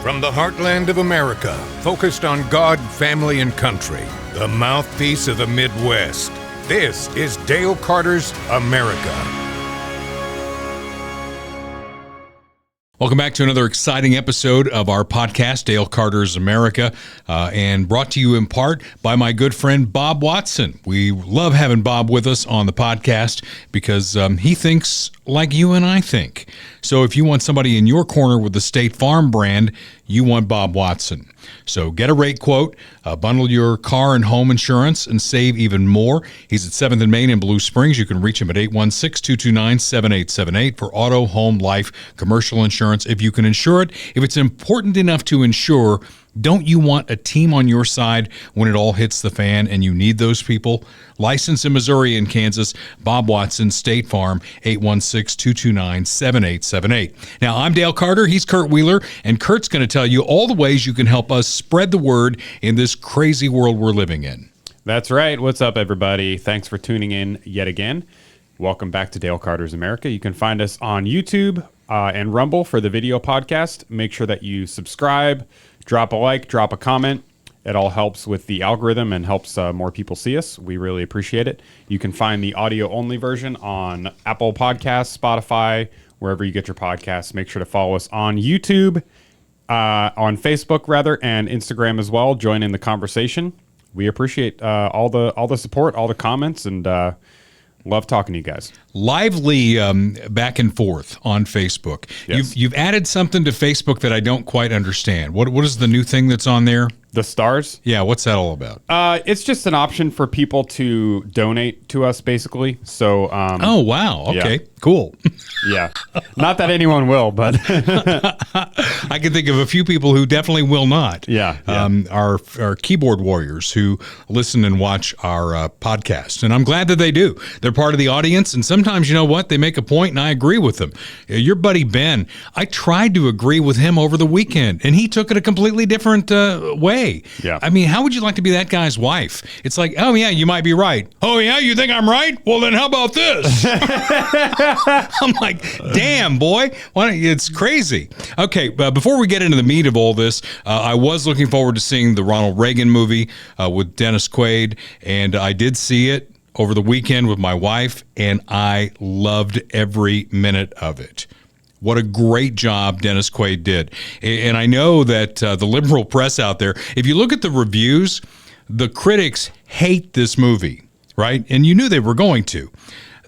From the heartland of America, focused on God, family, and country, the mouthpiece of the Midwest. This is Dale Carter's America. Welcome back to another exciting episode of our podcast, Dale Carter's America, and brought to you in part by my good friend Bob Watson. We love having Bob with us on the podcast because he thinks like you and I think. So if you want somebody in your corner with the State Farm brand, you want Bob Watson. So get a rate quote, bundle your car and home insurance, and save even more. He's at 7th and Main in Blue Springs. You can reach him at 816-229-7878 for auto, home, life, commercial insurance. If you can insure it, if it's important enough to insure, don't you want a team on your side when it all hits the fan and you need those people? Licensed in Missouri and Kansas, Bob Watson, State Farm, 816-229-7878. Now, I'm Dale Carter, he's Kurt Wheeler, and Kurt's going to tell you all the ways you can help us spread the word in this crazy world we're living in. That's right. What's up, everybody? Thanks for tuning in yet again. Welcome back to Dale Carter's America. You can find us on YouTube and Rumble for the video podcast. Make sure that you subscribe, drop a like, drop a comment. It all helps with the algorithm and helps more people see us. We really appreciate it. You can find the audio-only version on Apple Podcasts, Spotify, wherever you get your podcasts. Make sure to follow us on YouTube, on Facebook, rather, and Instagram as well. Join in the conversation. We appreciate all the support, all the comments, and love talking to you guys. Lively back and forth on Facebook. Yes. You've added something to Facebook that I don't quite understand. What is the new thing that's on there? The stars? Yeah, what's that all about? It's just an option for people to donate to us, basically. So, oh, wow. Okay, yeah. Cool. Yeah. Not that anyone will, but I can think of a few people who definitely will not. Yeah. Our keyboard warriors who listen and watch our podcast. And I'm glad that they do. They're part of the audience. And sometimes, you know what? They make a point and I agree with them. Your buddy Ben, I tried to agree with him over the weekend and he took it a completely different way. Yeah. I mean, how would you like to be that guy's wife? It's like, oh, yeah, you might be right. Oh, yeah, you think I'm right? Well, then how about this? I'm like, damn, boy. It's crazy. Okay, before we get into the meat of all this, I was looking forward to seeing the Ronald Reagan movie with Dennis Quaid, and I did see it over the weekend with my wife, and I loved every minute of it. What a great job Dennis Quaid did. And I know that the liberal press out there, if you look at the reviews, the critics hate this movie, right? And you knew they were going to.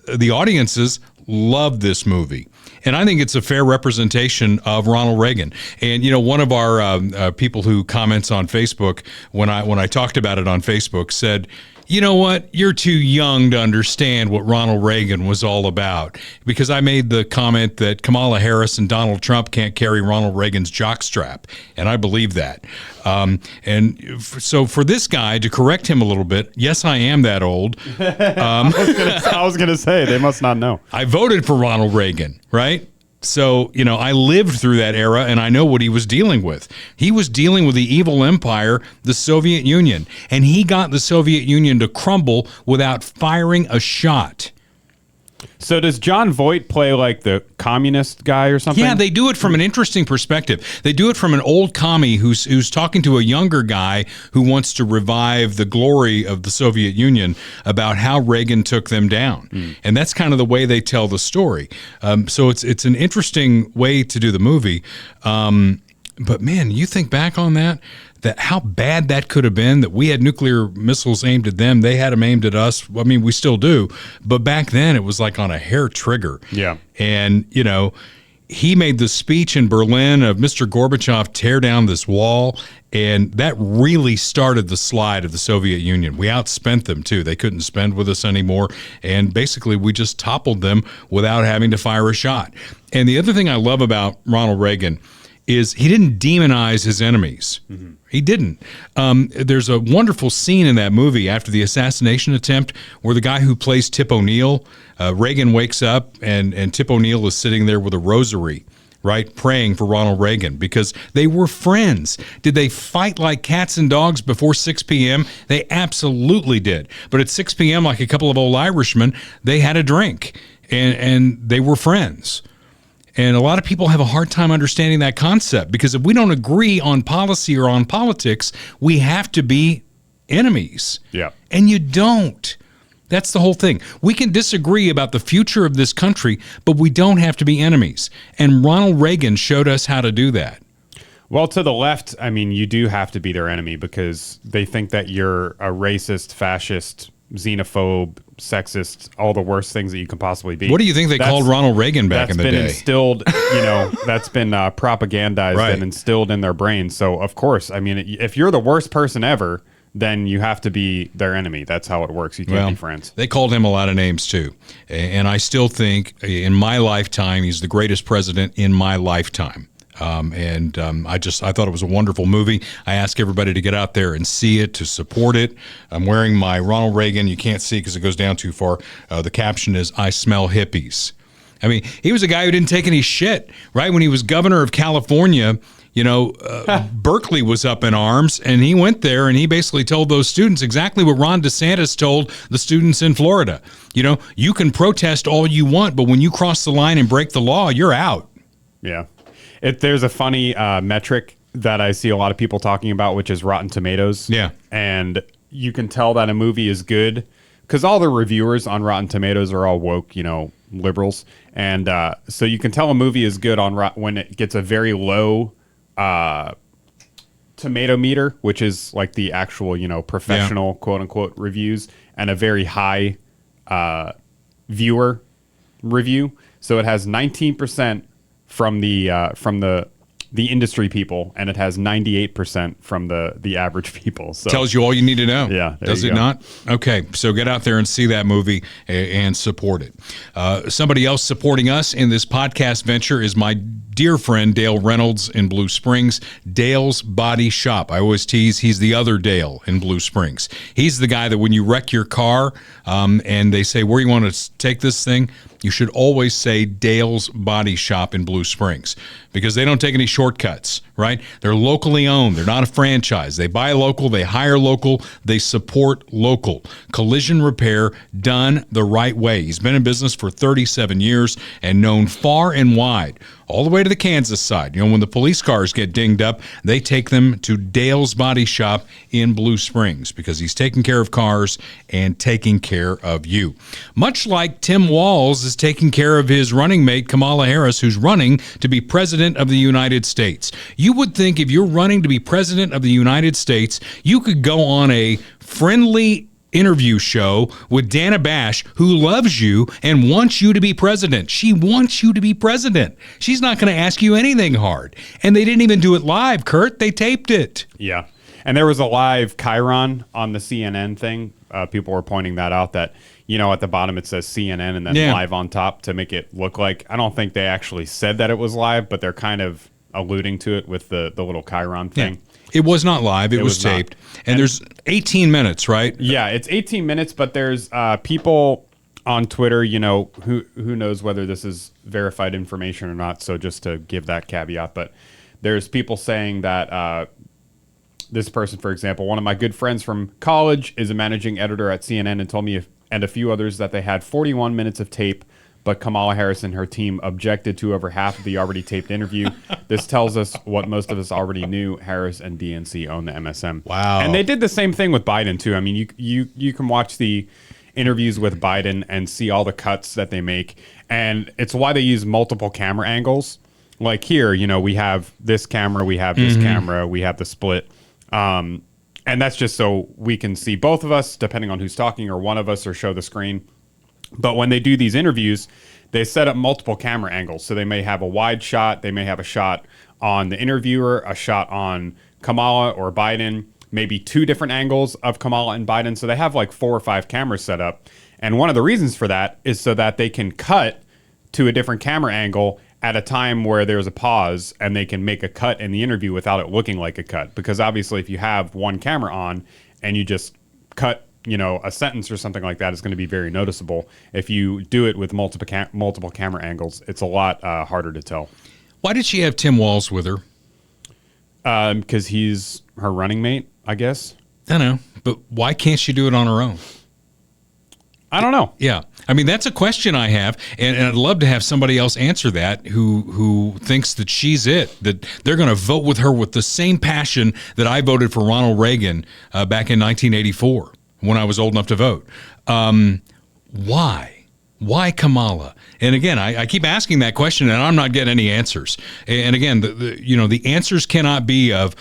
The audiences love this movie. And I think it's a fair representation of Ronald Reagan. And, you know, one of our people who comments on Facebook, when I talked about it on Facebook, said, you know what? You're too young to understand what Ronald Reagan was all about. Because I made the comment that Kamala Harris and Donald Trump can't carry Ronald Reagan's jockstrap. And I believe that. So for this guy to correct him a little bit, yes, I am that old. I was going to say, they must not know. I voted for Ronald Reagan, right? So, you know, I lived through that era and I know what he was dealing with. He was dealing with the evil empire, the Soviet Union, and he got the Soviet Union to crumble without firing a shot. So does John Voight play like the communist guy or something? Yeah, they do it from an interesting perspective. They do it from an old commie who's talking to a younger guy who wants to revive the glory of the Soviet Union about how Reagan took them down. And that's kind of the way they tell the story. So it's an interesting way to do the movie. But man, you think back on that how bad that could have been, that we had nuclear missiles aimed at them, they had them aimed at us. I mean, we still do. But back then, it was like on a hair trigger. Yeah. And, you know, he made the speech in Berlin of Mr. Gorbachev, tear down this wall, and that really started the slide of the Soviet Union. We outspent them, too. They couldn't spend with us anymore, and basically we just toppled them without having to fire a shot. And the other thing I love about Ronald Reagan is he didn't demonize his enemies. Mm-hmm. He didn't. There's a wonderful scene in that movie after the assassination attempt where the guy who plays Tip O'Neill, Reagan wakes up and Tip O'Neill is sitting there with a rosary, right, praying for Ronald Reagan because they were friends. Did they fight like cats and dogs before 6 p.m.? They absolutely did. But at 6 p.m., like a couple of old Irishmen, they had a drink and they were friends. And a lot of people have a hard time understanding that concept, because if we don't agree on policy or on politics, we have to be enemies. Yeah. And you don't. That's the whole thing. We can disagree about the future of this country, but we don't have to be enemies. And Ronald Reagan showed us how to do that. Well, to the left, I mean, you do have to be their enemy because they think that you're a racist, fascist, xenophobe, sexist, all the worst things that you can possibly be. What do you think they called Ronald Reagan back in the day? That's been instilled, that's been propagandized and instilled in their brains. So, of course, I mean, if you're the worst person ever, then you have to be their enemy. That's how it works. You can't be friends. They called him a lot of names, too. And I still think in my lifetime, he's the greatest president in my lifetime. I thought it was a wonderful movie. I ask everybody to get out there and see it, to support it. I'm wearing my Ronald Reagan. You can't see because it goes down too far. The caption is, "I smell hippies." I mean, he was a guy who didn't take any shit, right? When he was governor of California, Berkeley was up in arms, and he went there and he basically told those students exactly what Ron DeSantis told the students in Florida. You can protest all you want, but when you cross the line and break the law, you're out. Yeah. There's a funny metric that I see a lot of people talking about, which is Rotten Tomatoes. Yeah. And you can tell that a movie is good because all the reviewers on Rotten Tomatoes are all woke, liberals. And so you can tell a movie is good when it gets a very low tomato meter, which is like the actual, professional quote unquote reviews, and a very high viewer review. So it has 19% from the industry people, and it has 98% from the average people. So tells you all you need to know. Yeah. Does it not? Okay. So get out there and see that movie and support it. Somebody else supporting us in this podcast venture is my dear friend Dale Reynolds in Blue Springs, Dale's Body Shop. I always tease he's the other Dale in Blue Springs. He's the guy that when you wreck your car and they say, where you want to take this thing, you should always say Dale's Body Shop in Blue Springs, because they don't take any shortcuts, right? They're locally owned. They're not a franchise. They buy local, they hire local, they support local. Collision repair done the right way. He's been in business for 37 years and known far and wide, all the way to the Kansas side. When the police cars get dinged up, they take them to Dale's Body Shop in Blue Springs, because he's taking care of cars and taking care of you. Much like Tim Walz is taking care of his running mate, Kamala Harris, who's running to be president of the United States. You would think if you're running to be president of the United States, you could go on a friendly interview show with Dana Bash, who loves you and wants you to be president. She wants you to be president. She's not going to ask you anything hard. And they didn't even do it live, Kurt. They taped it. Yeah. And there was a live Chiron on the CNN thing. People were pointing that out, that, at the bottom it says CNN and then live on top to make it look like, I don't think they actually said that it was live, but they're kind of alluding to it with the little Chiron thing. Yeah. It was not live. It was taped. And there's 18 minutes, right? Yeah, it's 18 minutes, but there's people on Twitter, who knows whether this is verified information or not, so just to give that caveat. But there's people saying that this person, for example, one of my good friends from college is a managing editor at CNN, and told me, and a few others, that they had 41 minutes of tape, but Kamala Harris and her team objected to over half of the already taped interview. This tells us what most of us already knew. Harris and DNC own the MSM. Wow. And they did the same thing with Biden, too. I mean, you can watch the interviews with Biden and see all the cuts that they make. And it's why they use multiple camera angles. Like here, we have this camera, we have this camera, we have the split. And that's just so we can see both of us, depending on who's talking, or one of us, or show the screen. But when they do these interviews, they set up multiple camera angles. So they may have a wide shot, they may have a shot on the interviewer, a shot on Kamala or Biden, maybe two different angles of Kamala and Biden. So they have like 4 or 5 cameras set up. And one of the reasons for that is so that they can cut to a different camera angle at a time where there's a pause, and they can make a cut in the interview without it looking like a cut. Because obviously if you have one camera on and you just cut a sentence or something like that, is going to be very noticeable. If you do it with multiple camera angles, it's a lot harder to tell. Why did she have Tim Walz with her? Because he's her running mate, I guess. I know, but why can't she do it on her own? I don't know. Yeah. I mean, that's a question I have, and I'd love to have somebody else answer that who thinks that she's it, that they're going to vote with her with the same passion that I voted for Ronald Reagan back in 1984 when I was old enough to vote. Why? Why Kamala? And again, I keep asking that question, and I'm not getting any answers. And again, the answers cannot be of,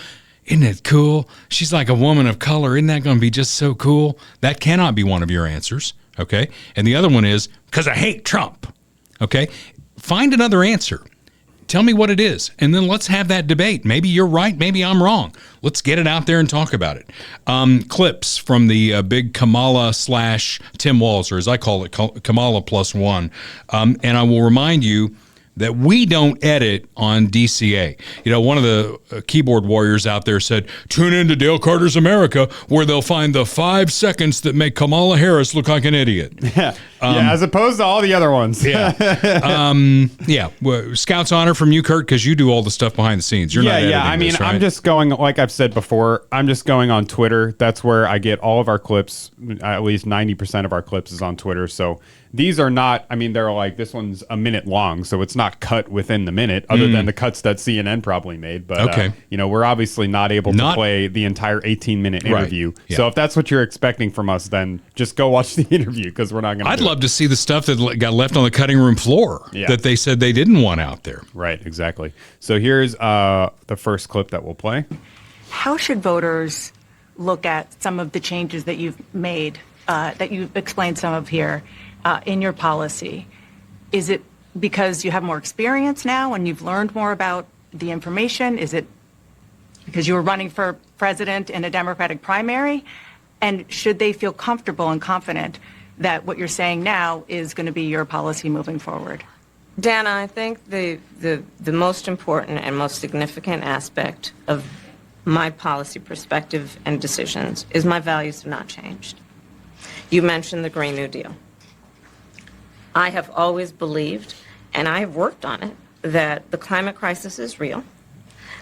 isn't it cool? She's like a woman of color. Isn't that going to be just so cool? That cannot be one of your answers. Okay. And the other one is because I hate Trump. Okay. Find another answer. Tell me what it is. And then let's have that debate. Maybe you're right. Maybe I'm wrong. Let's get it out there and talk about it. Clips from the big Kamala / Tim Walz, or as I call it, Kamala +1. And I will remind you that we don't edit on DCA. One of the keyboard warriors out there said, tune in to Dale Carter's America, where they'll find the 5 seconds that make Kamala Harris look like an idiot. Yeah, as opposed to all the other ones. Yeah. Well, Scout's honor from you, Kurt, because you do all the stuff behind the scenes. You're not editing I mean, this, right? I'm just going, like I've said before, I'm just going on Twitter. That's where I get all of our clips. At least 90% of our clips is on Twitter. So these are not, I mean, they're like, this one's a minute long, so it's not cut within the minute, other than the cuts that CNN probably made. But, okay. We're obviously not able to play the entire 18-minute interview. Right. Yeah. So if that's what you're expecting from us, then just go watch the interview, because we're not going to I'd love to see the stuff that got left on the cutting room floor that they said they didn't want out there. Right, exactly. So here's the first clip that we'll play. How should voters look at some of the changes that you've made, that you've explained some of here, in your policy? Is it because you have more experience now and you've learned more about the information? Is it because you were running for president in a Democratic primary? And should they feel comfortable and confident that what you're saying now is going to be your policy moving forward? Dana, I think the most important and most significant aspect of my policy perspective and decisions is my values have not changed. You mentioned the Green New Deal. I have always believed, and I have worked on it, that the climate crisis is real,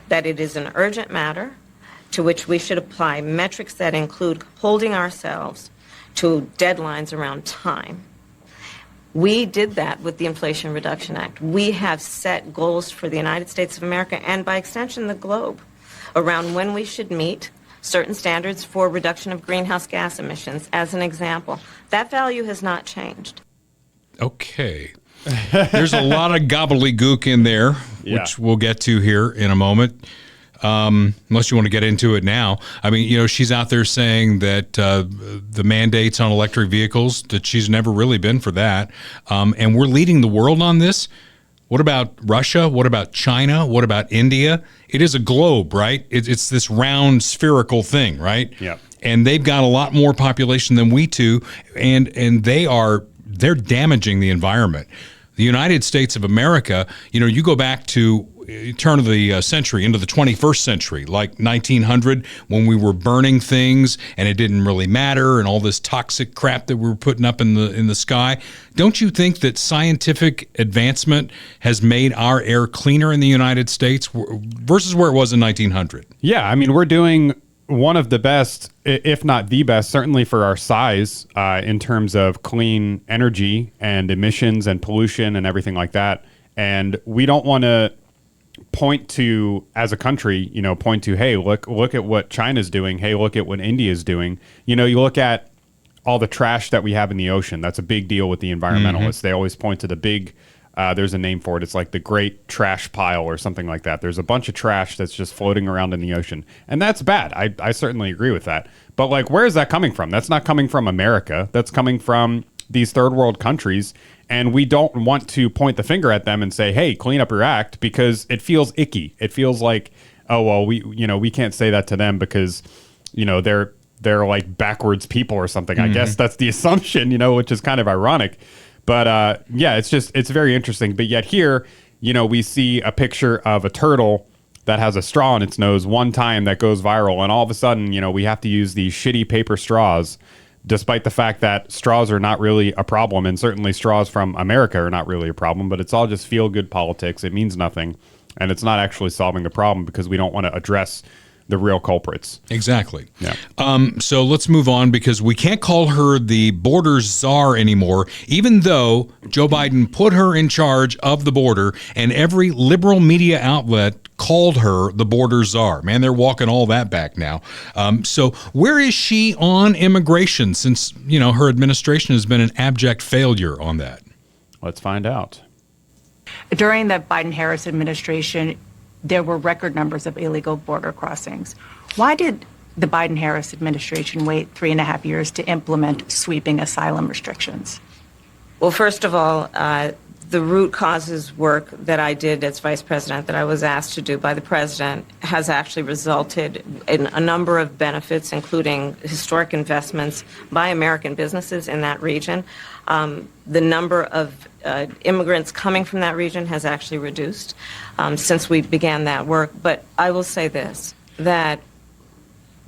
that it is an urgent matter to which we should apply metrics that include holding ourselves to deadlines around time. We did that with the Inflation Reduction Act. We have set goals for the United States of America, and by extension the globe, around when we should meet certain standards for reduction of greenhouse gas emissions, as an example. That value has not changed. Okay. There's a lot of gobbledygook in there, which we'll get to here in a moment. Unless you want to get into it now. I mean, she's out there saying that the mandates on electric vehicles, that she's never really been for that. And we're leading the world on this. What about Russia? What about China? What about India? It is a globe, right? It's this round spherical thing, right? Yeah. And they've got a lot more population than we do, and they're damaging the environment. The United States of America, you go back to turn of the century into the 21st century, like 1900, when we were burning things and it didn't really matter, and all this toxic crap that we were putting up in the sky. Don't you think that scientific advancement has made our air cleaner in the United States versus where it was in 1900? Yeah, I mean, we're doing one of the best, if not the best, certainly for our size, in terms of clean energy and emissions and pollution and everything like that. And we don't want to point to, as a country, point to, hey, look at what China's doing. Hey, look at what India's doing. You look at all the trash that we have in the ocean. That's a big deal with the environmentalists. Mm-hmm. They always point to the big, there's a name for it. It's like the Great Trash Pile or something like that. There's a bunch of trash that's just floating around in the ocean. And that's bad. I certainly agree with that. But where is that coming from? That's not coming from America. That's coming from these third world countries. And we don't want to point the finger at them and say, hey, clean up your act, because it feels icky. It feels like, oh, well, we can't say that to them because, they're like backwards people or something. Mm-hmm. I guess that's the assumption, which is kind of ironic. But it's very interesting. But yet here, we see a picture of a turtle that has a straw in its nose one time that goes viral. And all of a sudden, we have to use these shitty paper straws, despite the fact that straws are not really a problem. And certainly straws from America are not really a problem. But it's all just feel-good politics. It means nothing. And it's not actually solving the problem, because we don't want to address the real culprits. Exactly. Yeah. So let's move on, because we can't call her the border czar anymore, even though Joe Biden put her in charge of the border, and every liberal media outlet called her the border czar. Man, they're walking all that back now. So where is she on immigration, since, her administration has been an abject failure on that? Let's find out. During the Biden-Harris administration, there were record numbers of illegal border crossings. Why did the Biden-Harris administration wait 3.5 years to implement sweeping asylum restrictions? Well, first of all, the root causes work that I did as vice president, that I was asked to do by the president, has actually resulted in a number of benefits, including historic investments by American businesses in that region. The number of immigrants coming from that region has actually reduced since we began that work. But I will say this, that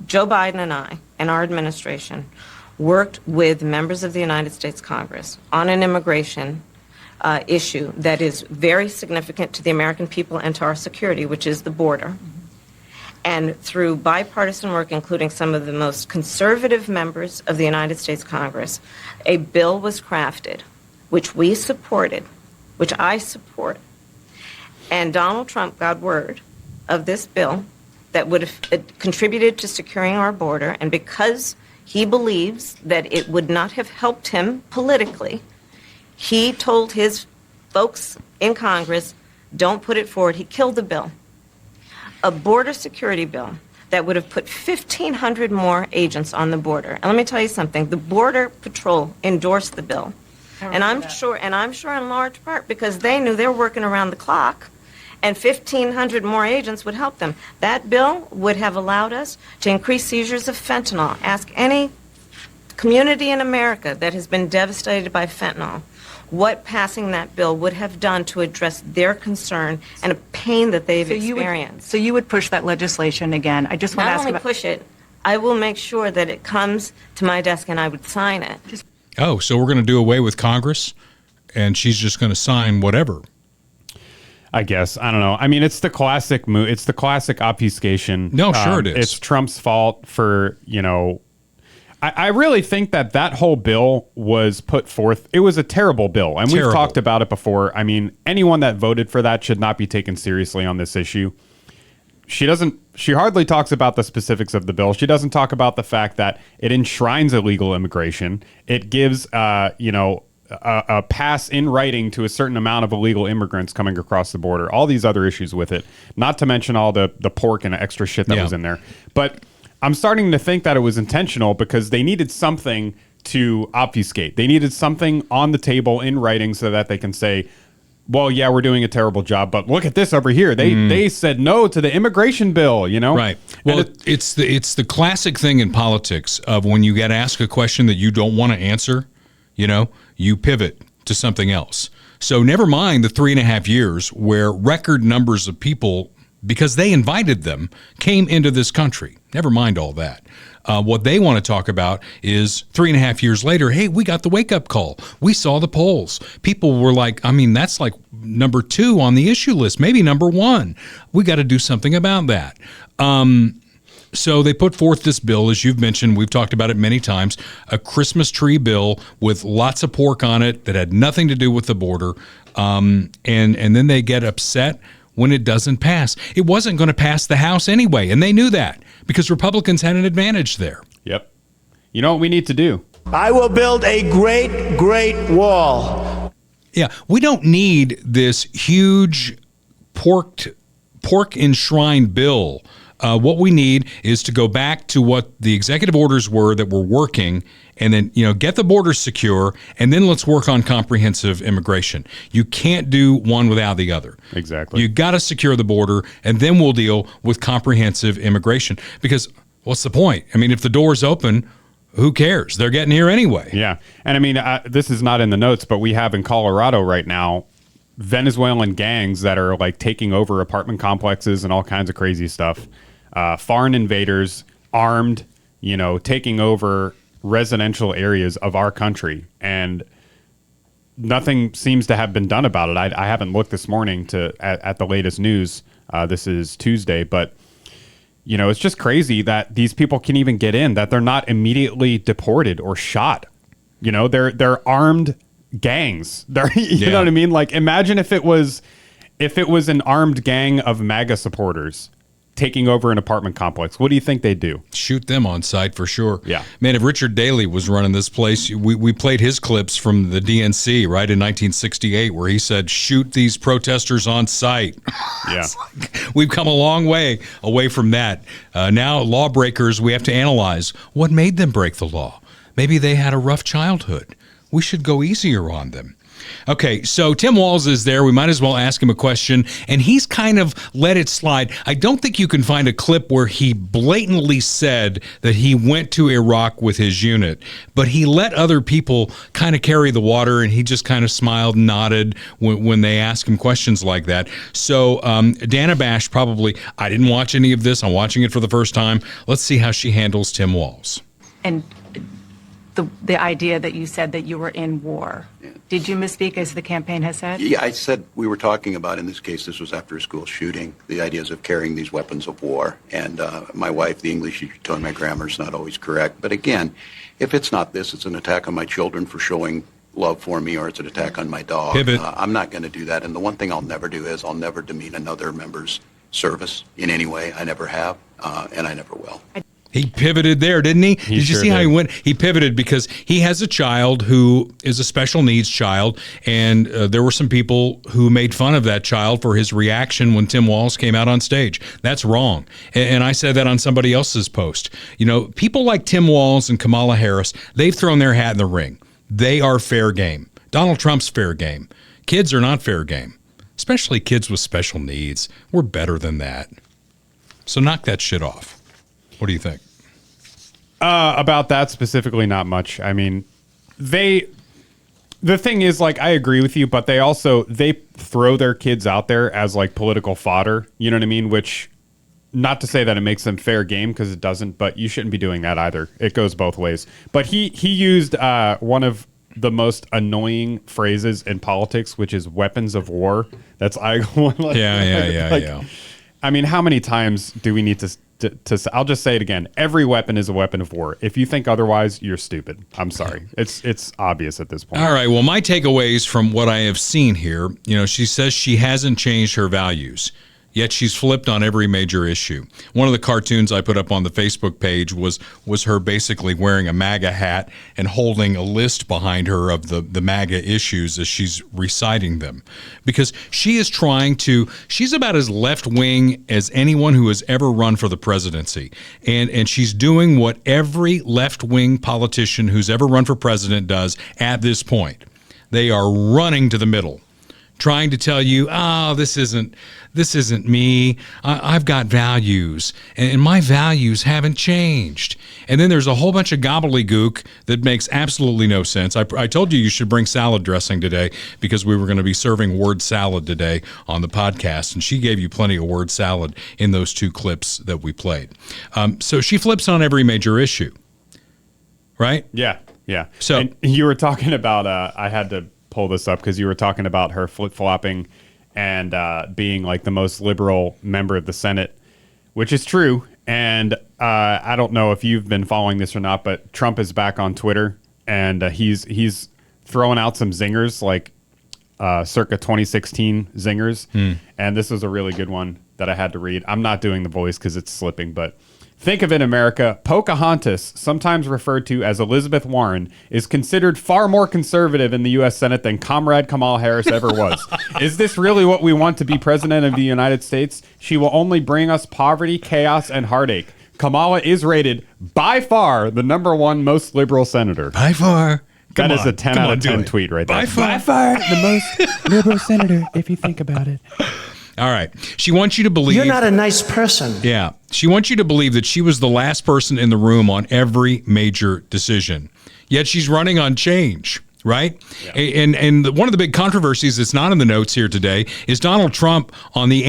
Joe Biden and I and our administration worked with members of the United States Congress on an immigration issue that is very significant to the American people and to our security, which is the border. And through bipartisan work, including some of the most conservative members of the United States Congress, a bill was crafted, which we supported, which I support. And Donald Trump got word of this bill that would have contributed to securing our border. And because he believes that it would not have helped him politically, he told his folks in Congress, don't put it forward. He killed the bill. A border security bill that would have put 1,500 more agents on the border. And let me tell you something, the Border Patrol endorsed the bill. And I'm sure in large part because they knew they were working around the clock, and 1,500 more agents would help them. That bill would have allowed us to increase seizures of fentanyl. Ask any community in America that has been devastated by fentanyl what passing that bill would have done to address their concern and a pain that they've experienced. So you would push that legislation again? I just want to ask about... Not only push it, I will make sure that it comes to my desk and I would sign it. Oh, so we're going to do away with Congress, and she's just going to sign whatever. I guess. I don't know. I mean, it's the classic move. It's the classic obfuscation. No, sure it is. It's Trump's fault for, I really think that whole bill was put forth. It was a terrible bill. And we've talked about it before. I mean, anyone that voted for that should not be taken seriously on this issue. She hardly talks about the specifics of the bill. She doesn't talk about the fact that it enshrines illegal immigration. It gives, a pass in writing to a certain amount of illegal immigrants coming across the border. All these other issues with it, not to mention all the pork and extra shit that was in there. But I'm starting to think that it was intentional because they needed something to obfuscate. They needed something on the table in writing so that they can say, well, yeah, we're doing a terrible job, but look at this over here. They said no to the immigration bill, Right. Well, it's the classic thing in politics of when you get asked a question that you don't want to answer, you pivot to something else. So never mind the 3.5 years where record numbers of people, because they invited them, came into this country. Never mind all that. What they want to talk about is 3.5 years later, hey, we got the wake-up call. We saw the polls. People were like, that's like number 2 on the issue list, maybe number 1. We got to do something about that. So they put forth this bill, as you've mentioned, we've talked about it many times, a Christmas tree bill with lots of pork on it that had nothing to do with the border. And then they get upset when it doesn't pass. It wasn't going to pass the House anyway, and they knew that because Republicans had an advantage there. Yep. You know what we need to do? I will build a great, great wall. Yeah, we don't need this huge pork enshrined bill. What we need is to go back to what the executive orders were that were working, and then get the border secure, and then let's work on comprehensive immigration. You can't do one without the other. Exactly. You got to secure the border, and then we'll deal with comprehensive immigration. Because what's the point? If the door's open, who cares? They're getting here anyway. Yeah, and this is not in the notes, but we have in Colorado right now Venezuelan gangs that are like taking over apartment complexes and all kinds of crazy stuff. Foreign invaders, armed, taking over residential areas of our country, and nothing seems to have been done about it. I haven't looked this morning at the latest news. This is Tuesday, but You know, it's just crazy that these people can even get in, that they're not immediately deported or shot. You know, they're armed gangs. You know what I mean? Like, imagine if it was an armed gang of MAGA supporters taking over an apartment complex. What do you think they'd do? Shoot them on sight for sure. Yeah. Man, if Richard Daley was running this place, we played his clips from the DNC, right, in 1968, where he said, shoot these protesters on sight. Yeah. We've come a long way away from that. Now, lawbreakers, we have to analyze what made them break the law. Maybe they had a rough childhood. We should go easier on them. Okay, so Tim Walz is there. We might as well ask him a question, and he's kind of let it slide. I don't think you can find a clip where he blatantly said that he went to Iraq with his unit, but he let other people kind of carry the water, and he just kind of smiled and nodded when they asked him questions like that. So Dana Bash probably, I didn't watch any of this. I'm watching it for the first time. Let's see how she handles Tim Walz. And the idea that you said that you were in war. Yeah. Did you misspeak as the campaign has said? Yeah, I said we were talking about, in this case, this was after a school shooting, the ideas of carrying these weapons of war. And my wife, the English teacher, told me my grammar is not always correct. But again, if it's not this, it's an attack on my children for showing love for me, or it's an attack on my dog. I'm not going to do that. And the one thing I'll never do is I'll never demean another member's service in any way. I never have, and I never will. He pivoted there, didn't he? Did you sure see how did. he went? He pivoted because he has a child who is a special needs child, and there were some people who made fun of that child for his reaction when Tim Walz came out on stage. That's wrong. And I said that on somebody else's post. You know, people like Tim Walz and Kamala Harris, they've thrown their hat in the ring. They are fair game. Donald Trump's fair game. Kids are not fair game, especially kids with special needs. We're better than that. So knock that shit off. What do you think? About that specifically, not much. I mean, the thing is, like, I agree with you, but they throw their kids out there as like political fodder. You know what I mean? Which, not to say that it makes them fair game, because it doesn't, but you shouldn't be doing that either. It goes both ways. But he used one of the most annoying phrases in politics, which is weapons of war. That's Yeah. I mean, how many times do we need to I'll just say it again. Every weapon is a weapon of war. If you think otherwise, you're stupid. I'm sorry. It's obvious at this point. All right. Well, my takeaways from what I have seen here, you know, she says she hasn't changed her values, yet she's flipped on every major issue. One of the cartoons I put up on the Facebook page was her basically wearing a MAGA hat and holding a list behind her of the MAGA issues as she's reciting them. Because she's about as left-wing as anyone who has ever run for the presidency. And she's doing what every left-wing politician who's ever run for president does at this point. They are running to the middle, trying to tell you, this isn't me. I've got values, and my values haven't changed. And then there's a whole bunch of gobbledygook that makes absolutely no sense. I told you should bring salad dressing today because we were going to be serving word salad today on the podcast, and she gave you plenty of word salad in those two clips that we played. So she flips on every major issue, right? Yeah. So and you were talking about, I had to pull this up because you were talking about her flip-flopping and being like the most liberal member of the Senate, which is true. And I don't know if you've been following this or not, but Trump is back on Twitter, and he's throwing out some zingers, like circa 2016 zingers. And this was a really good one that I had to read. I'm not doing the voice because it's slipping, but think of it, America. Pocahontas, sometimes referred to as Elizabeth Warren, is considered far more conservative in the U.S. Senate than Comrade Kamala Harris ever was. Is this really what we want to be president of the United States? She will only bring us poverty, chaos, and heartache. Kamala is rated by far the #1 most liberal senator. By far. That is a 10 out of 10 tweet right there. By far the most liberal senator, if you think about it. All right. She wants you to believe... You're not a nice person. Yeah. She wants you to believe that she was the last person in the room on every major decision. Yet she's running on change, right? Yeah. And one of the big controversies that's not in the notes here today is Donald Trump on the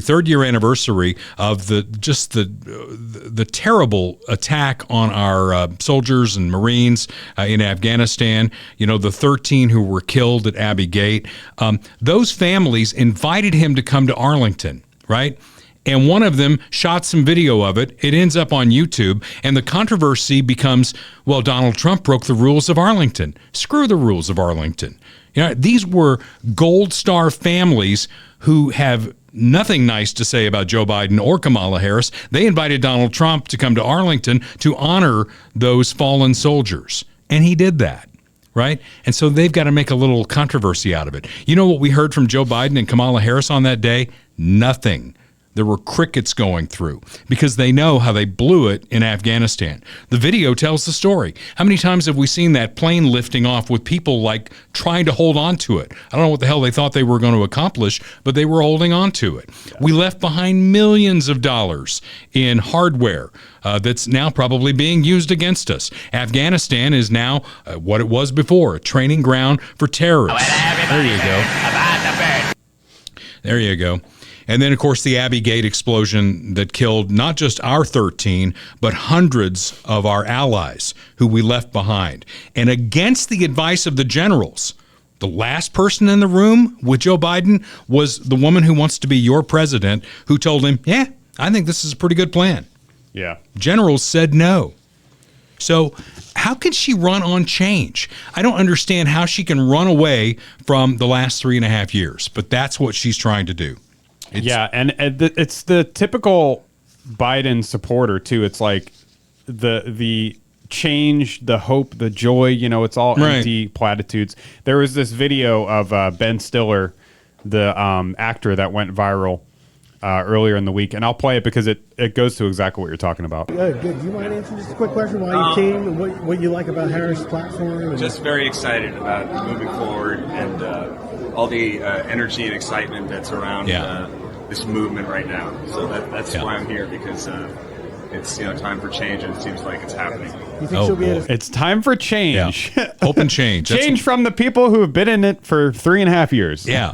third year anniversary of the terrible attack on our soldiers and Marines in Afghanistan. You know, the 13 who were killed at Abbey Gate. Those families invited him to come to Arlington, right? And one of them shot some video of it. It ends up on YouTube. And the controversy becomes, well, Donald Trump broke the rules of Arlington. Screw the rules of Arlington. You know, these were Gold Star families who have nothing nice to say about Joe Biden or Kamala Harris. They invited Donald Trump to come to Arlington to honor those fallen soldiers. And he did that. Right? And so they've got to make a little controversy out of it. You know what we heard from Joe Biden and Kamala Harris on that day? Nothing. There were crickets going through because they know how they blew it in Afghanistan. The video tells the story. How many times have we seen that plane lifting off with people like trying to hold on to it? I don't know what the hell they thought they were going to accomplish, but they were holding on to it. Yeah. We left behind millions of dollars in hardware that's now probably being used against us. Afghanistan is now what it was before, a training ground for terrorists. There you go. There you go. And then, of course, the Abbey Gate explosion that killed not just our 13, but hundreds of our allies who we left behind. And against the advice of the generals, the last person in the room with Joe Biden was the woman who wants to be your president, who told him, yeah, I think this is a pretty good plan. Yeah. Generals said no. So how can she run on change? I don't understand how she can run away from the last 3.5 years, but that's what she's trying to do. And it's the typical Biden supporter too. It's like the change, the hope, the joy. You know, it's all empty platitudes. There was this video of Ben Stiller, the actor that went viral earlier in the week, and I'll play it because it goes to exactly what you're talking about. Good. Do you mind answering just a quick question? Why you came and what you like about Harris' platform? Just very excited about moving forward and all the energy and excitement that's around this movement right now. So that's why I'm here, because it's time for change, and it seems like it's happening. You think she'll be it's time for change. Yeah. Open change. Change from the people who have been in it for 3.5 years. Yeah.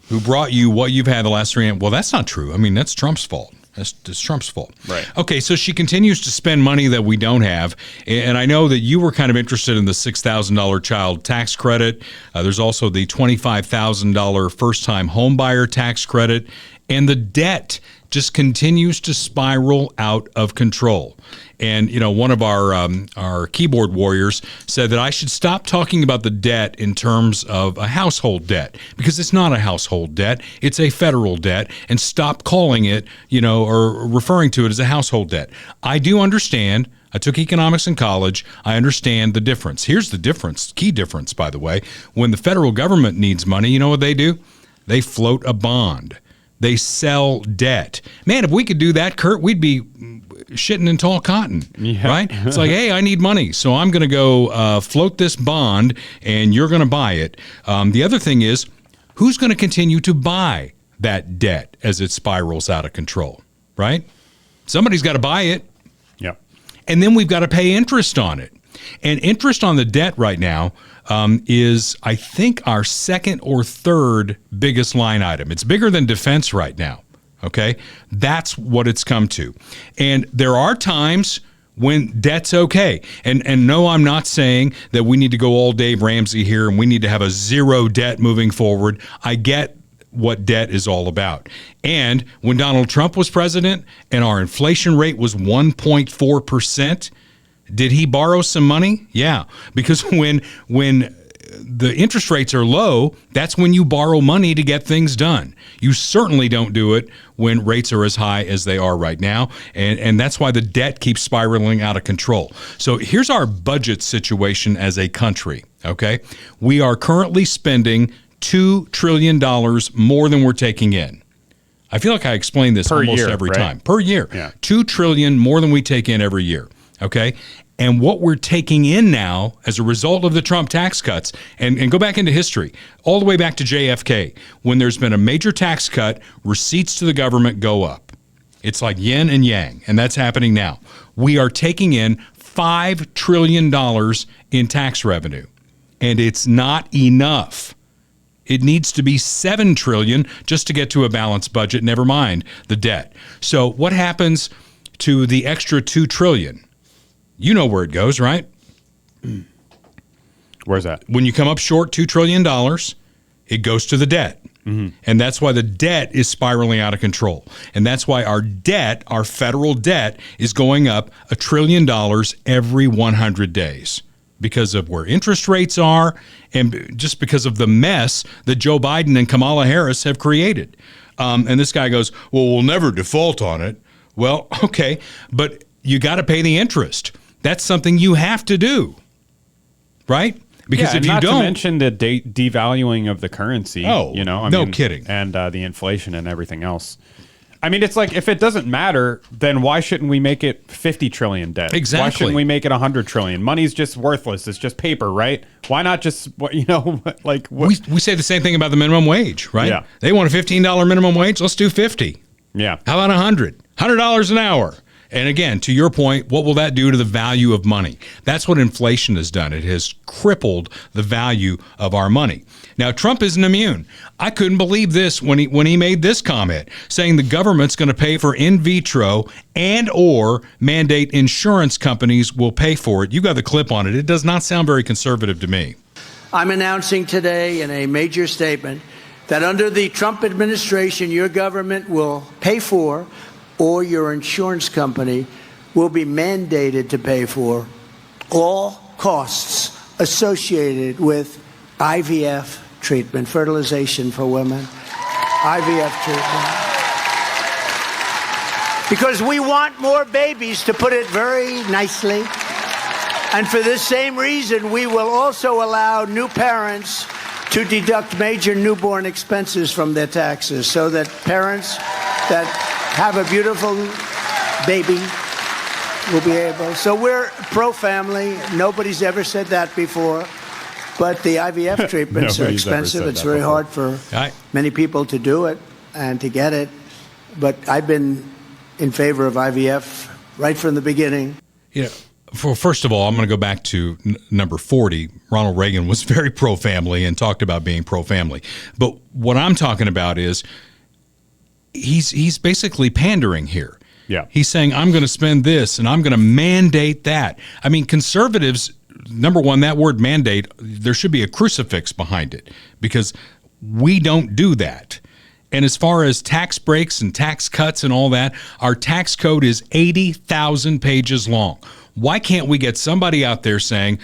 Who brought you what you've had the last 3 years. Well, that's not true. I mean, that's Trump's fault. It's Trump's fault. Right. Okay, so she continues to spend money that we don't have. And I know that you were kind of interested in the $6,000 child tax credit. There's also the $25,000 first-time home buyer tax credit. And the debt just continues to spiral out of control. And, one of our keyboard warriors said that I should stop talking about the debt in terms of a household debt, because it's not a household debt. It's a federal debt, and stop calling it, or referring to it as a household debt. I do understand. I took economics in college. I understand the difference. Here's the difference, key difference, by the way. When the federal government needs money, you know what they do? They float a bond. They sell debt. Man, if we could do that, Kurt, we'd be shitting in tall cotton, right? It's like, hey, I need money, so I'm going to go float this bond, and you're going to buy it. The other thing is, who's going to continue to buy that debt as it spirals out of control, right? Somebody's got to buy it. Yep. And then we've got to pay interest on it. And interest on the debt right now is, I think, our second or third biggest line item. It's bigger than defense right now, okay? That's what it's come to. And there are times when debt's okay. And no, I'm not saying that we need to go all Dave Ramsey here and we need to have a zero debt moving forward. I get what debt is all about. And when Donald Trump was president and our inflation rate was 1.4%, did he borrow some money? Yeah, because when the interest rates are low, that's when you borrow money to get things done. You certainly don't do it when rates are as high as they are right now, and that's why the debt keeps spiraling out of control. So here's our budget situation as a country, okay? We are currently spending $2 trillion more than we're taking in. I feel like I explain this almost every time. Per year. Yeah. $2 trillion more than we take in every year. Okay. And what we're taking in now as a result of the Trump tax cuts, and go back into history, all the way back to JFK, when there's been a major tax cut, receipts to the government go up. It's like yin and yang, and that's happening now. We are taking in $5 trillion in tax revenue, and it's not enough. It needs to be $7 trillion just to get to a balanced budget, never mind the debt. So what happens to the extra $2 trillion? You know where it goes, right? Where's that? When you come up short $2 trillion, it goes to the debt. And that's why the debt is spiraling out of control. And that's why our debt, our federal debt, is going up $1 trillion every 100 days because of where interest rates are and just because of the mess that Joe Biden and Kamala Harris have created. And this guy goes, well, we'll never default on it. Well, okay, but you got to pay the interest. That's something you have to do, right? Because if you don't, to mention the devaluing of the currency. Oh, no kidding. And the inflation and everything else. I mean, it's like if it doesn't matter, then why shouldn't we make it 50 trillion debt? Exactly. Why shouldn't we make it 100 trillion? Money's just worthless. It's just paper, right? Why not just like we say the same thing about the minimum wage, right? Yeah. They want a $15 minimum wage. Let's do 50. Yeah. How about $100 an hour? And again, to your point, what will that do to the value of money? That's what inflation has done. It has crippled the value of our money. Now, Trump isn't immune. I couldn't believe this when he made this comment, saying the government's going to pay for in vitro and or mandate insurance companies will pay for it. You got the clip on it. It does not sound very conservative to me. I'm announcing today in a major statement that under the Trump administration, your government will pay for, or your insurance company will be mandated to pay for, all costs associated with IVF treatment, fertilization for women, IVF treatment. Because we want more babies, to put it very nicely. And for this same reason, we will also allow new parents to deduct major newborn expenses from their taxes so that parents that have a beautiful baby will be able. So we're pro-family. Nobody's ever said that before. But the IVF treatments are expensive. It's very hard for many people to do it and to get it. But I've been in favor of IVF right from the beginning. Yeah. First of all, I'm going to go back to number 40. Ronald Reagan was very pro-family and talked about being pro-family. But what I'm talking about is he's basically pandering here. Yeah. He's saying, I'm going to spend this and I'm going to mandate that. I mean, conservatives, number one, that word mandate, there should be a crucifix behind it because we don't do that. And as far as tax breaks and tax cuts and all that, our tax code is 80,000 pages long. Why can't we get somebody out there saying,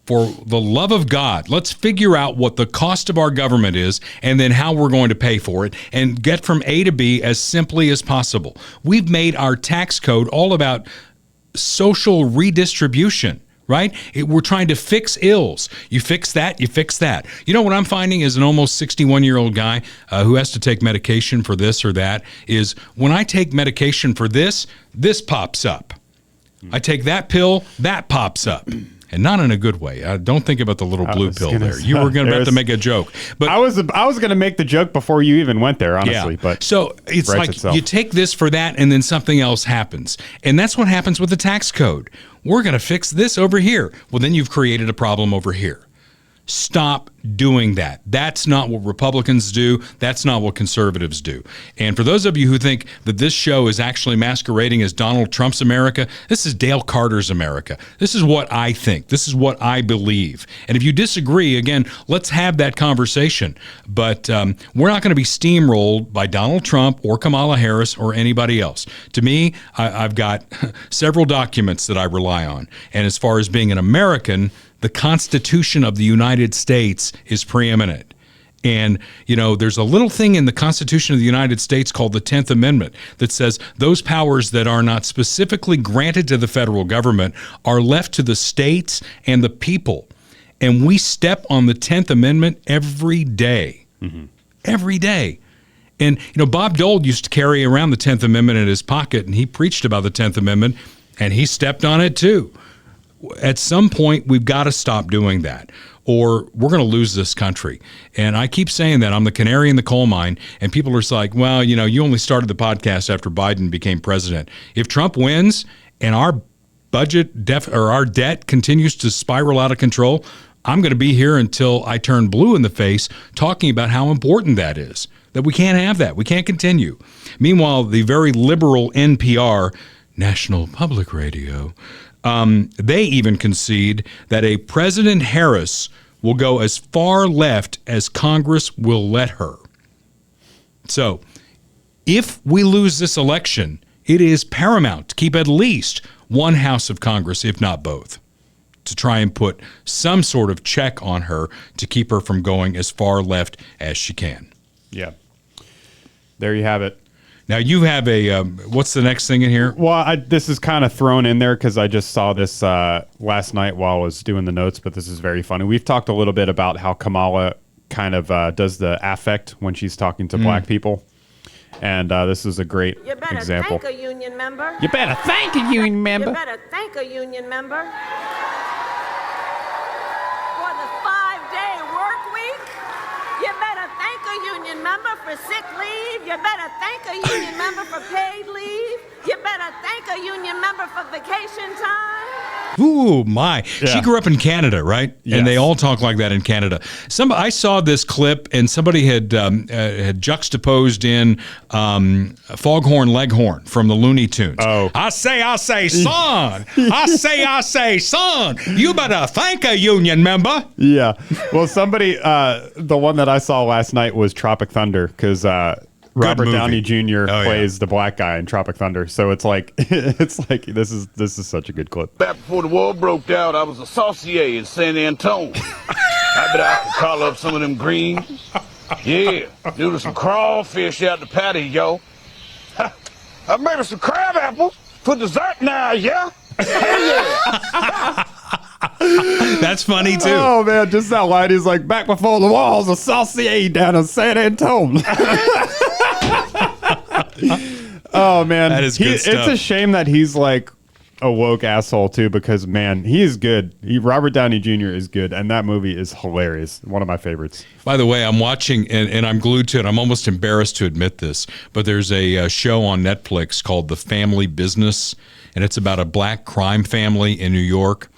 for the love of God, let's figure out what the cost of our government is and then how we're going to pay for it and get from A to B as simply as possible. We've made our tax code all about social redistribution, right? We're trying to fix ills. You fix that, you fix that. You know what I'm finding is an almost 61-year-old guy who has to take medication for this or that is when I take medication for this, this pops up. I take that pill, that pops up. And not in a good way. I don't think about the little blue pill there. You were about to make a joke, but I was going to make the joke before you even went there, honestly. Yeah. But so it's like you take this for that, and then something else happens, and that's what happens with the tax code. We're going to fix this over here. Well, then you've created a problem over here. Stop doing that. That's not what Republicans do. That's not what conservatives do. And for those of you who think that this show is actually masquerading as Donald Trump's America, this is Dale Carter's America. This is what I think. This is what I believe. And if you disagree, again, let's have that conversation. But we're not going to be steamrolled by Donald Trump or Kamala Harris or anybody else. To me, I've got several documents that I rely on. And as far as being an American, the Constitution of the United States is preeminent. And, you know, there's a little thing in the Constitution of the United States called the 10th Amendment that says those powers that are not specifically granted to the federal government are left to the states and the people. And we step on the 10th Amendment every day. Mm-hmm. Every day. And, you know, Bob Dole used to carry around the 10th Amendment in his pocket, and he preached about the 10th Amendment, and he stepped on it too. At some point, we've got to stop doing that, or we're going to lose this country. And I keep saying that. I'm the canary in the coal mine, and people are like, well, you know, you only started the podcast after Biden became president. If Trump wins and our budget our debt continues to spiral out of control, I'm going to be here until I turn blue in the face talking about how important that is, that we can't have that. We can't continue. Meanwhile, the very liberal NPR, National Public Radio, they even concede that a President Harris will go as far left as Congress will let her. So if we lose this election, it is paramount to keep at least one house of Congress, if not both, to try and put some sort of check on her to keep her from going as far left as she can. Yeah. There you have it. Now you have a, what's the next thing in here? Well, this is kind of thrown in there because I just saw this last night while I was doing the notes, but this is very funny. We've talked a little bit about how Kamala kind of does the affect when she's talking to black people. And this is a great example. You better thank a union member. You better thank a union member. You better thank a union member. For the 5-day work week. You better thank a union member for sick leave. You better thank a union member for paid leave. You better thank a union member for vacation time. Ooh, my. Yeah. She grew up in Canada, right? Yes. And they all talk like that in Canada. I saw this clip, and somebody had juxtaposed in Foghorn Leghorn from the Looney Tunes. Oh. I say, son. I say, son. You better thank a union member. Yeah. Well, somebody, the one that I saw last night was Tropic Thunder because Robert movie. Downey Jr. Oh, plays the black guy in Tropic Thunder. So it's like this is such a good clip. Back before the war broke out, I was a saucier in San Antonio. I bet I could call up some of them greens. Yeah, do some crawfish out the patio. I made us some crab apples for dessert now, yeah? That's funny, too. Oh, man, just that line. He's like, back before the walls, a saucier down in San Antonio. Oh, man. That is good stuff. It's a shame that he's like a woke asshole, too, because, man, he is good. Robert Downey Jr. is good, and that movie is hilarious. One of my favorites. By the way, I'm watching, and I'm glued to it. I'm almost embarrassed to admit this, but there's a show on Netflix called The Family Business, and it's about a black crime family in New York.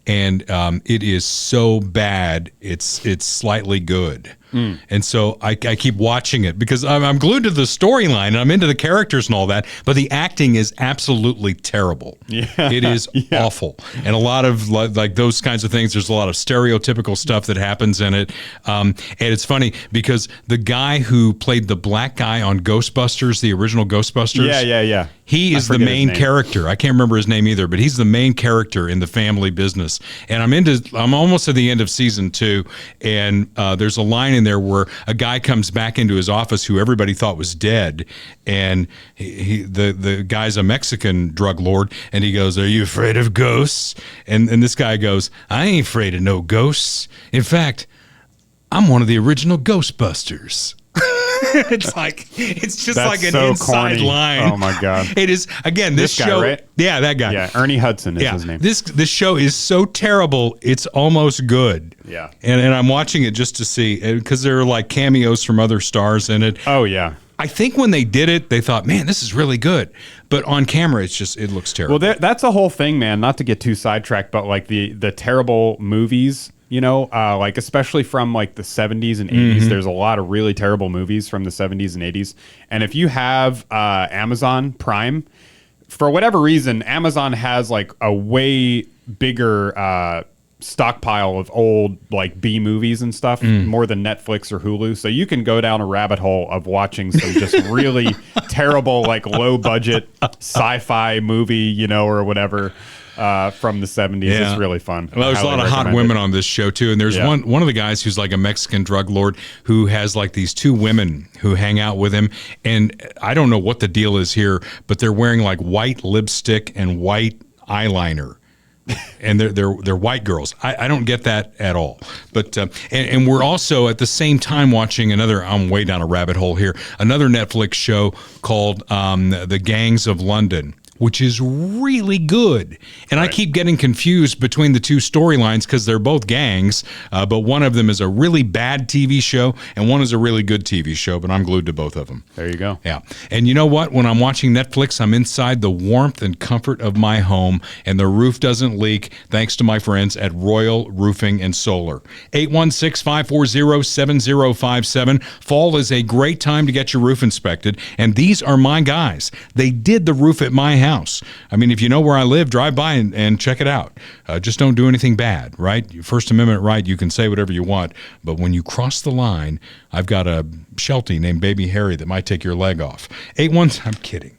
And it is so bad, it's slightly good. And so I keep watching it because I'm glued to the storyline and I'm into the characters and all that, but the acting is absolutely terrible. Yeah. It is awful. And a lot of like those kinds of things, there's a lot of stereotypical stuff that happens in it. And it's funny because the guy who played the black guy on Ghostbusters, the original Ghostbusters. Yeah. He is the main character. I can't remember his name either, but he's the main character in The Family Business. And I'm almost at the end of season 2, and there's a line in there where a guy comes back into his office who everybody thought was dead, and the guy's a Mexican drug lord, and he goes, "Are you afraid of ghosts?" And this guy goes, "I ain't afraid of no ghosts. In fact, I'm one of the original Ghostbusters." It's just That's like an so inside corny. line. Oh my god! It is again. This guy, show, right? Yeah, that guy. Yeah, Ernie Hudson is his name. This show is so terrible, it's almost good. Yeah, and I'm watching it just to see because there are like cameos from other stars in it. Oh yeah. I think when they did it, they thought, "Man, this is really good," but on camera, it looks terrible. Well, that's a whole thing, man. Not to get too sidetracked, but like the terrible movies. You know, like especially from like the 70s and 80s, there's a lot of really terrible movies from the 70s and 80s. And if you have Amazon Prime, for whatever reason, Amazon has like a way bigger stockpile of old like B movies and stuff, more than Netflix or Hulu. So you can go down a rabbit hole of watching some just really terrible, like low budget sci-fi movie, you know, or whatever. From the 70s. Yeah. It's really fun. Well, there's a lot of hot women on this show too, and there's one of the guys who's like a Mexican drug lord who has like these 2 women who hang out with him, and I don't know what the deal is here, but they're wearing like white lipstick and white eyeliner. And they're white girls. I don't get that at all. But and we're also at the same time watching another. I'm way down a rabbit hole here. Another Netflix show called The Gangs of London, which is really good. And I keep getting confused between the 2 storylines because they're both gangs, but one of them is a really bad TV show and one is a really good TV show, but I'm glued to both of them. There you go. Yeah. And you know what? When I'm watching Netflix, I'm inside the warmth and comfort of my home, and the roof doesn't leak thanks to my friends at Royal Roofing and Solar. 816-540-7057. Fall is a great time to get your roof inspected, and these are my guys. They did the roof at my house house. I mean, if you know where I live, drive by and check it out. Just don't do anything bad, right? First Amendment right, you can say whatever you want, but when you cross the line, I've got a Sheltie named Baby Harry that might take your leg off. I'm kidding.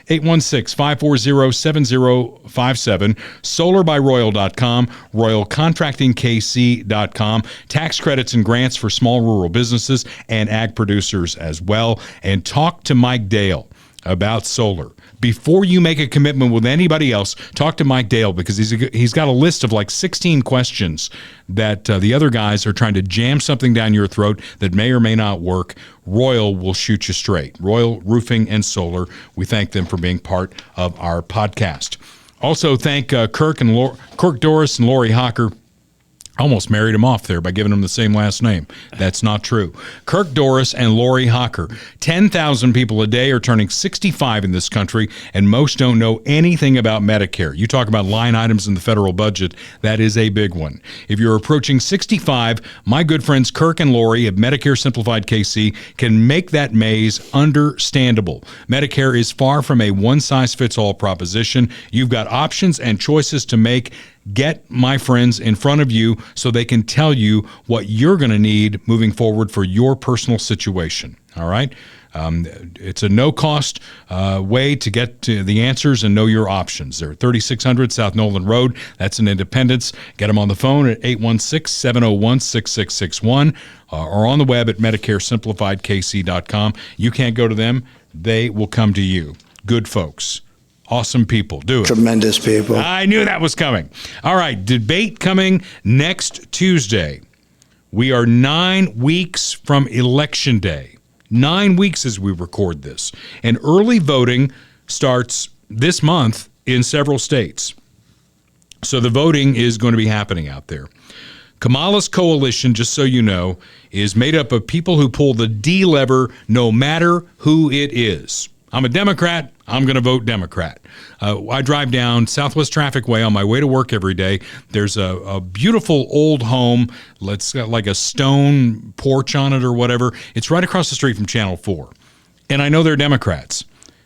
816-540-7057, solarbyroyal.com, royalcontractingkc.com, tax credits and grants for small rural businesses and ag producers as well. And talk to Mike Dale about solar. Before you make a commitment with anybody else, talk to Mike Dale, because he's got a list of like 16 questions that the other guys are trying to jam something down your throat that may or may not work. Royal will shoot you straight. Royal Roofing and Solar. We thank them for being part of our podcast. Also thank Kirk Doris and Lori Hocker. Almost married him off there by giving him the same last name. That's not true. Kirk Doris and Lori Hocker. 10,000 people a day are turning 65 in this country, and most don't know anything about Medicare. You talk about line items in the federal budget, that is a big one. If you're approaching 65, my good friends Kirk and Lori at Medicare Simplified KC can make that maze understandable. Medicare is far from a one-size-fits-all proposition. You've got options and choices to make. Get my friends in front of you so they can tell you what you're going to need moving forward for your personal situation. All right? It's a no-cost way to get to the answers and know your options. They're 3600 South Nolan Road. That's in Independence. Get them on the phone at 816-701-6661 or on the web at MedicareSimplifiedKC.com. You can't go to them. They will come to you. Good folks. Awesome people. Do it. Tremendous people. I knew that was coming. All right. Debate coming next Tuesday. We are 9 weeks from Election Day. 9 weeks as we record this. And early voting starts this month in several states. So the voting is going to be happening out there. Kamala's coalition, just so you know, is made up of people who pull the D lever no matter who it is. I'm a Democrat. I'm going to vote Democrat. I drive down Southwest Traffic Way on my way to work every day. There's a beautiful old home. It's got like a stone porch on it or whatever. It's right across the street from Channel 4. And I know they're Democrats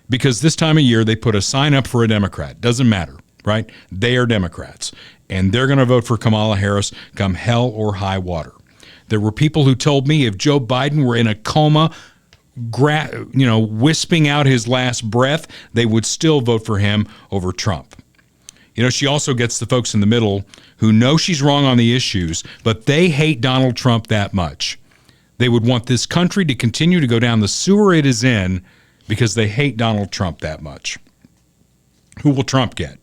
because this time of year they put a sign up for a Democrat. Doesn't matter, right? They are Democrats. And they're going to vote for Kamala Harris come hell or high water. There were people who told me if Joe Biden were in a coma, wisping out his last breath, they would still vote for him over Trump. She also gets the folks in the middle who know she's wrong on the issues, but they hate Donald Trump that much. They would want this country to continue to go down the sewer it is in because they hate Donald Trump that much. Who will Trump get?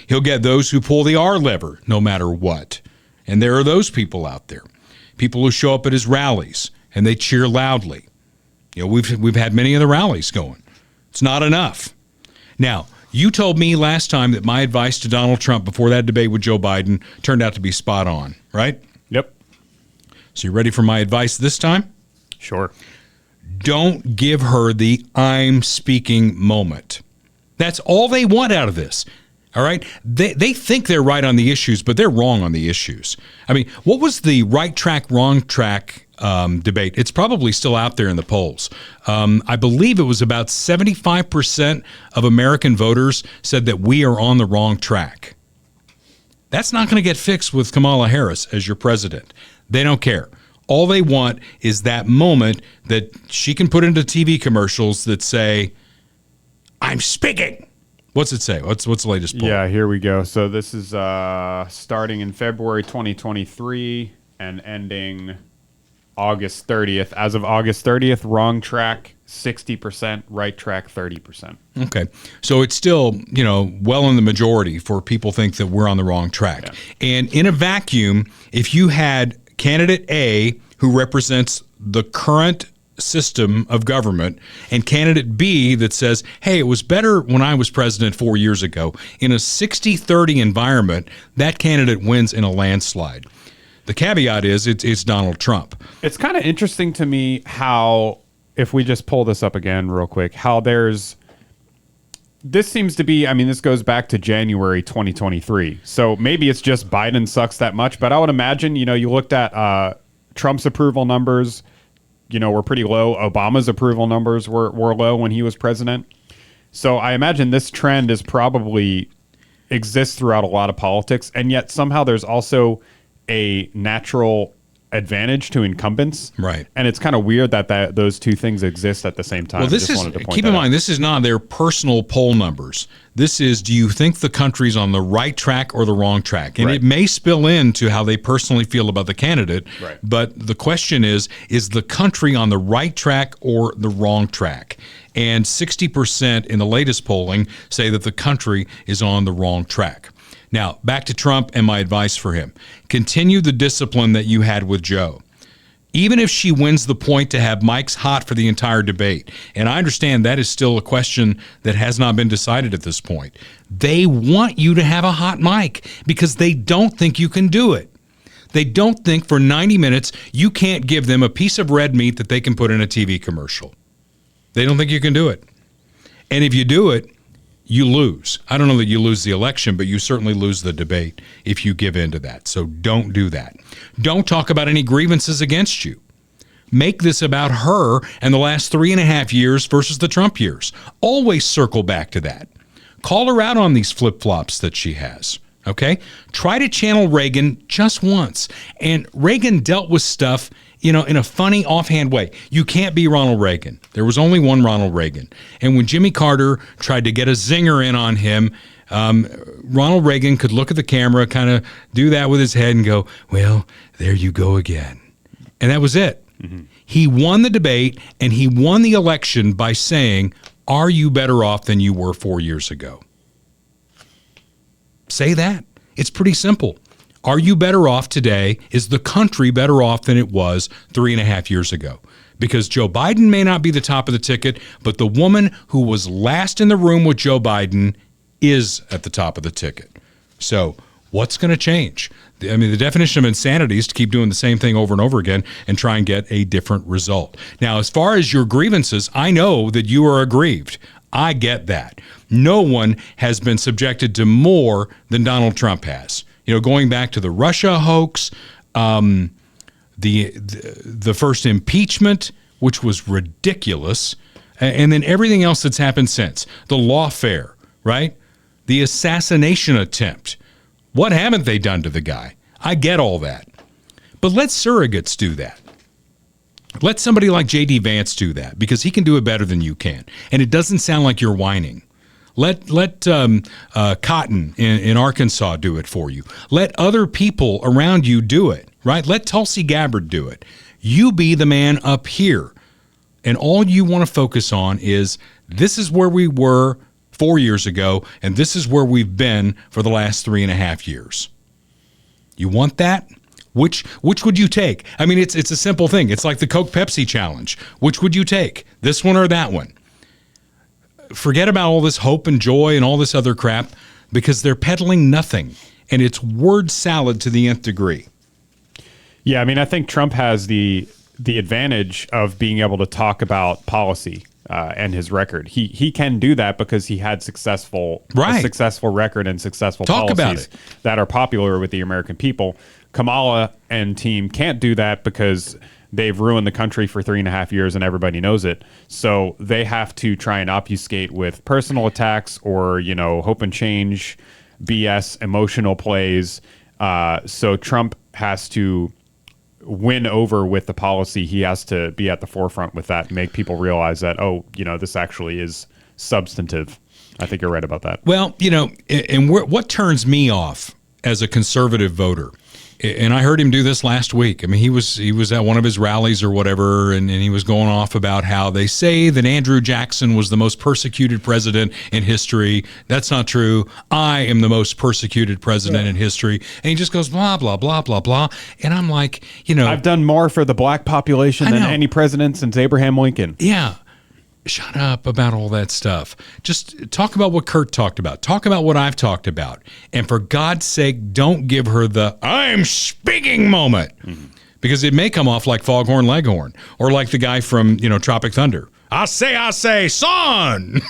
He'll get those who pull the R lever no matter what. And there are those people out there. People who show up at his rallies and they cheer loudly. We've had many of the rallies going. It's not enough. Now, you told me last time that my advice to Donald Trump before that debate with Joe Biden turned out to be spot on, right? Yep. So you ready for my advice this time? Sure. Don't give her the I'm speaking moment. That's all they want out of this. All right? They think they're right on the issues, but they're wrong on the issues. I mean, what was the right track, wrong track debate? It's probably still out there in the polls. I believe it was about 75% of American voters said that we are on the wrong track. That's not going to get fixed with Kamala Harris as your president. They don't care. All they want is that moment that she can put into TV commercials that say, I'm speaking. What's it say? What's the latest poll? Yeah, here we go. So this is starting in February 2023 and ending August 30th. As of August 30th, wrong track 60%, right track 30%. Okay. So it's still, well in the majority for people think that we're on the wrong track. Yeah. And in a vacuum, if you had candidate A, who represents the current system of government, and candidate B that says, hey, it was better when I was president 4 years ago, in a 60-30 environment, that candidate wins in a landslide. The caveat is it's Donald Trump. It's kind of interesting to me how, if we just pull this up again real quick, how this seems to be, this goes back to January 2023. So maybe it's just Biden sucks that much, but I would imagine, you looked at Trump's approval numbers, were pretty low. Obama's approval numbers were low when he was president. So I imagine this trend is probably exists throughout a lot of politics, and yet somehow there's also a natural advantage to incumbents, right? And it's kind of weird that those two things exist at the same time. Well, this is, keep in mind, this is not their personal poll numbers. This is, do you think the country's on the right track or the wrong track? And it may spill into how they personally feel about the candidate, but the question is the country on the right track or the wrong track? And 60% in the latest polling say that the country is on the wrong track. Now, back to Trump and my advice for him. Continue the discipline that you had with Joe. Even if she wins the point to have mics hot for the entire debate, and I understand that is still a question that has not been decided at this point, they want you to have a hot mic because they don't think you can do it. They don't think for 90 minutes you can't give them a piece of red meat that they can put in a TV commercial. They don't think you can do it. And if you do it, you lose. I don't know that you lose the election, but you certainly lose the debate if you give in to that. So don't do that. Don't talk about any grievances against you. Make this about her and the last 3.5 years versus the Trump years. Always circle back to that. Call her out on these flip-flops that she has. Okay? Try to channel Reagan just once. And Reagan dealt with stuff, in a funny, offhand way. You can't be Ronald Reagan. There was only one Ronald Reagan. And when Jimmy Carter tried to get a zinger in on him, Ronald Reagan could look at the camera, kind of do that with his head and go, well, there you go again. And that was it. Mm-hmm. He won the debate and he won the election by saying, are you better off than you were 4 years ago? Say that. It's pretty simple. Are you better off today? Is the country better off than it was 3.5 years ago? Because Joe Biden may not be the top of the ticket, but the woman who was last in the room with Joe Biden is at the top of the ticket. So what's going to change? I mean, the definition of insanity is to keep doing the same thing over and over again and try and get a different result. Now, as far as your grievances, I know that you are aggrieved. I get that. No one has been subjected to more than Donald Trump has. Going back to the Russia hoax, the first impeachment, which was ridiculous, and then everything else that's happened since. The lawfare, right? The assassination attempt. What haven't they done to the guy? I get all that. But let surrogates do that. Let somebody like J.D. Vance do that because he can do it better than you can. And it doesn't sound like you're whining. Let Cotton in Arkansas do it for you. Let other people around you do it, right? Let Tulsi Gabbard do it. You be the man up here. And all you want to focus on is this is where we were 4 years ago, and this is where we've been for the last 3.5 years. You want that? Which would you take? I mean, it's a simple thing. It's like the Coke Pepsi challenge. Which would you take? This one or that one? Forget about all this hope and joy and all this other crap because they're peddling nothing. And it's word salad to the nth degree. Yeah, I mean, I think Trump has the advantage of being able to talk about policy and his record. He can do that because he had a successful record and successful policies that are popular with the American people. Kamala and team can't do that because they've ruined the country for 3.5 years and everybody knows it. So they have to try and obfuscate with personal attacks or, hope and change, BS, emotional plays. So Trump has to win over with the policy. He has to be at the forefront with that and make people realize that, this actually is substantive. I think you're right about that. Well, and what turns me off as a conservative voter, and I heard him do this last week. I mean, he was at one of his rallies or whatever, and he was going off about how they say that Andrew Jackson was the most persecuted president in history. That's not true. I am the most persecuted president in history. And he just goes, blah, blah, blah, blah, blah. And I'm like, I've done more for the black population than any president since Abraham Lincoln. Yeah. Shut up about all that stuff. Just talk about what Kurt talked about. Talk about what I've talked about. And for God's sake, don't give her the I'm speaking moment. Mm-hmm. Because it may come off like Foghorn Leghorn or like the guy from, Tropic Thunder. I say, son.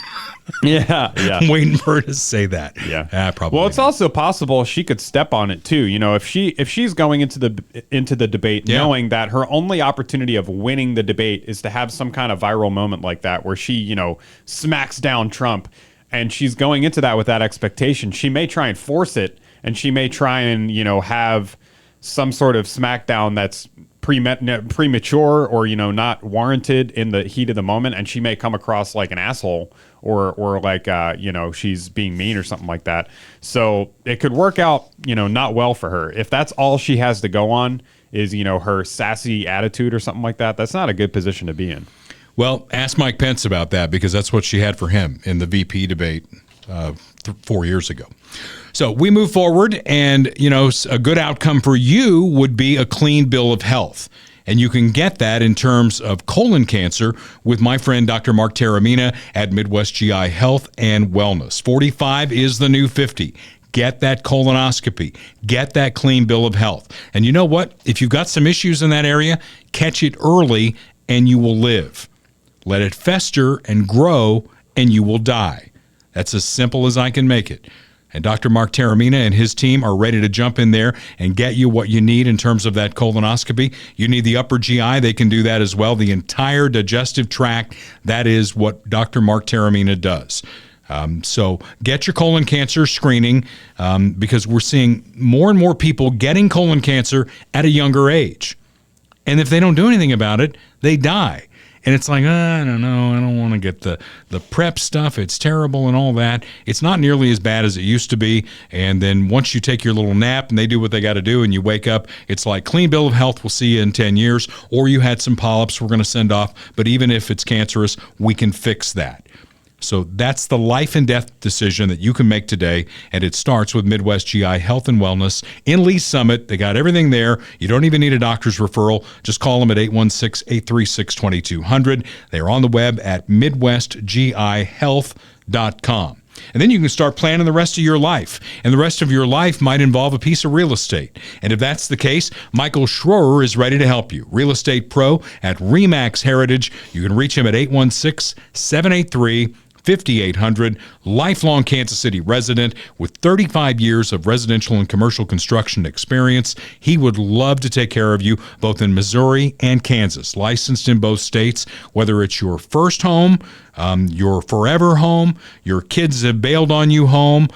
Yeah. I'm waiting for her to say that. Yeah, probably. Well, it's also possible she could step on it too. You know, if she's going into the debate knowing that her only opportunity of winning the debate is to have some kind of viral moment like that, where she, you know, smacks down Trump, and she's going into that with that expectation, she may try and force it, and she may try and, you know, have some sort of smackdown that's premature or, you know, not warranted in the heat of the moment, and she may come across like an asshole or like you know, she's being mean or something like that. So it could work out, you know, not well for her if that's all she has to go on is, you know, her sassy attitude or something like that. That's not a good position to be in. Well, ask Mike Pence about that, because that's what she had for him in the VP debate 4 years ago. So we move forward, and, you know, a good outcome for you would be a clean bill of health. And you can get that in terms of colon cancer with my friend Dr. Mark Taramina at Midwest GI Health and Wellness. 45 is the new 50. Get that colonoscopy. Get that clean bill of health. And you know what? If you've got some issues in that area, catch it early and you will live. Let it fester and grow and you will die. That's as simple as I can make it. And Dr. Mark Taramina and his team are ready to jump in there and get you what you need in terms of that colonoscopy. You need the upper GI, they can do that as well. The entire digestive tract, that is what Dr. Mark Taramina does. So get your colon cancer screening because we're seeing more and more people getting colon cancer at a younger age. And if they don't do anything about it, they die. And it's like, I don't know, I don't want to get the prep stuff. It's terrible and all that. It's not nearly as bad as it used to be. And then once you take your little nap and they do what they got to do and you wake up, it's like clean bill of health, we'll see you in 10 years. Or you had some polyps we're going to send off. But even if it's cancerous, we can fix that. So that's the life and death decision that you can make today, and it starts with Midwest GI Health and Wellness in Lee Summit. They got everything there. You don't even need a doctor's referral. Just call them at 816-836-2200. They're on the web at midwestgihealth.com. And then you can start planning the rest of your life. And the rest of your life might involve a piece of real estate. And if that's the case, Michael Schroer is ready to help you. Real estate pro at RE/MAX Heritage. You can reach him at 816-783-5800, lifelong Kansas City resident with 35 years of residential and commercial construction experience. He would love to take care of you both in Missouri and Kansas, licensed in both states, whether it's your first home, your forever home, your kids have bailed on you home,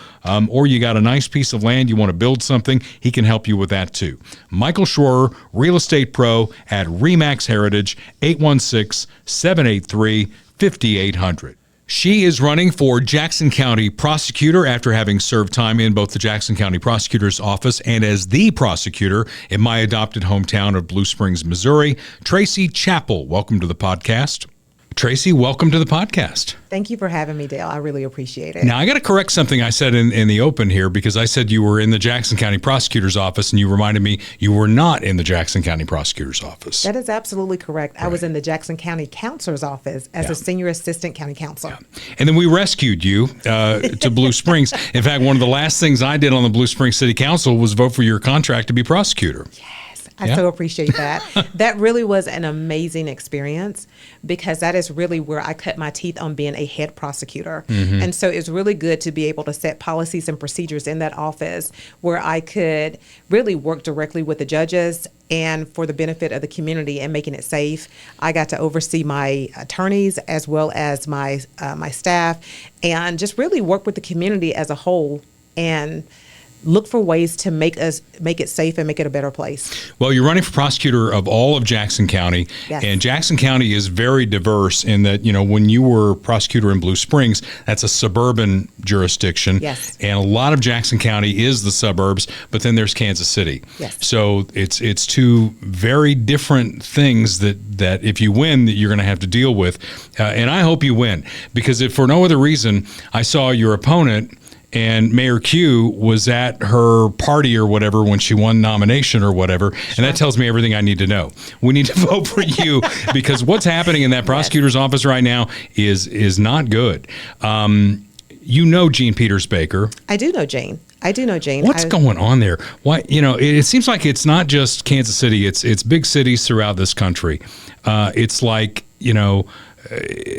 or you got a nice piece of land, you want to build something, he can help you with that too. Michael Schroer, real estate pro at RE/MAX Heritage, 816-783-5800. She is running for Jackson County Prosecutor after having served time in both the Jackson County Prosecutor's office and as the prosecutor in my adopted hometown of Blue Springs, Missouri. Tracey Chappell, welcome to the podcast. Tracey, welcome to the podcast. Thank you for having me, Dale. I really appreciate it. Now, I got to correct something I said in the open here, because I said you were in the Jackson County Prosecutor's office, and you reminded me you were not in the Jackson County Prosecutor's office. That is absolutely correct. Right. I was in the Jackson County Counselor's office as a senior assistant county counselor. Yeah. And then we rescued you to Blue Springs. In fact, one of the last things I did on the Blue Springs City Council was vote for your contract to be prosecutor. I so appreciate that. That really was an amazing experience, because that is really where I cut my teeth on being a head prosecutor. Mm-hmm. And so it's really good to be able to set policies and procedures in that office where I could really work directly with the judges and for the benefit of the community and making it safe. I got to oversee my attorneys as well as my staff, and just really work with the community as a whole and look for ways to make it safe and make it a better place. Well, you're running for prosecutor of all of Jackson County, yes. And Jackson County is very diverse in that, you know, when you were prosecutor in Blue Springs, that's a suburban jurisdiction. Yes. And a lot of Jackson County is the suburbs, but then there's Kansas City. Yes. So it's two very different things that if you win, that you're going to have to deal with. And I hope you win, because if for no other reason, I saw your opponent and Mayor Q was at her party or whatever when she won nomination or whatever, and that tells me everything I need to know. We need to vote for you, because what's happening in that prosecutor's office right now is not good. You know Jean Peters Baker. I do know Jane. What's going on there? Why? You know, it seems like it's not just Kansas City. It's big cities throughout this country. It's like, you know,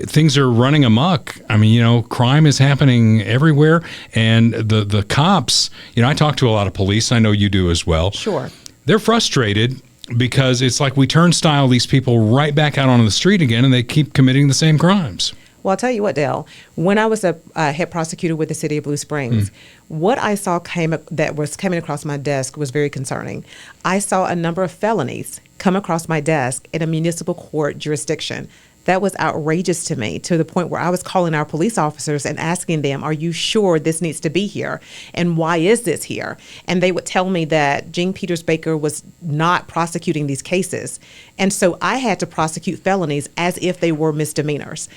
things are running amok. I mean, crime is happening everywhere, and the cops. I talk to a lot of police. I know you do as well. Sure. They're frustrated because it's like we turnstile these people right back out on the street again, and they keep committing the same crimes. Well, I'll tell you what, Dale. When I was a head prosecutor with the city of Blue Springs, what I saw that was coming across my desk was very concerning. I saw a number of felonies come across my desk in a municipal court jurisdiction. That was outrageous to me, to the point where I was calling our police officers and asking them, are you sure this needs to be here? And why is this here? And they would tell me that Gene Peters Baker was not prosecuting these cases. And so I had to prosecute felonies as if they were misdemeanors.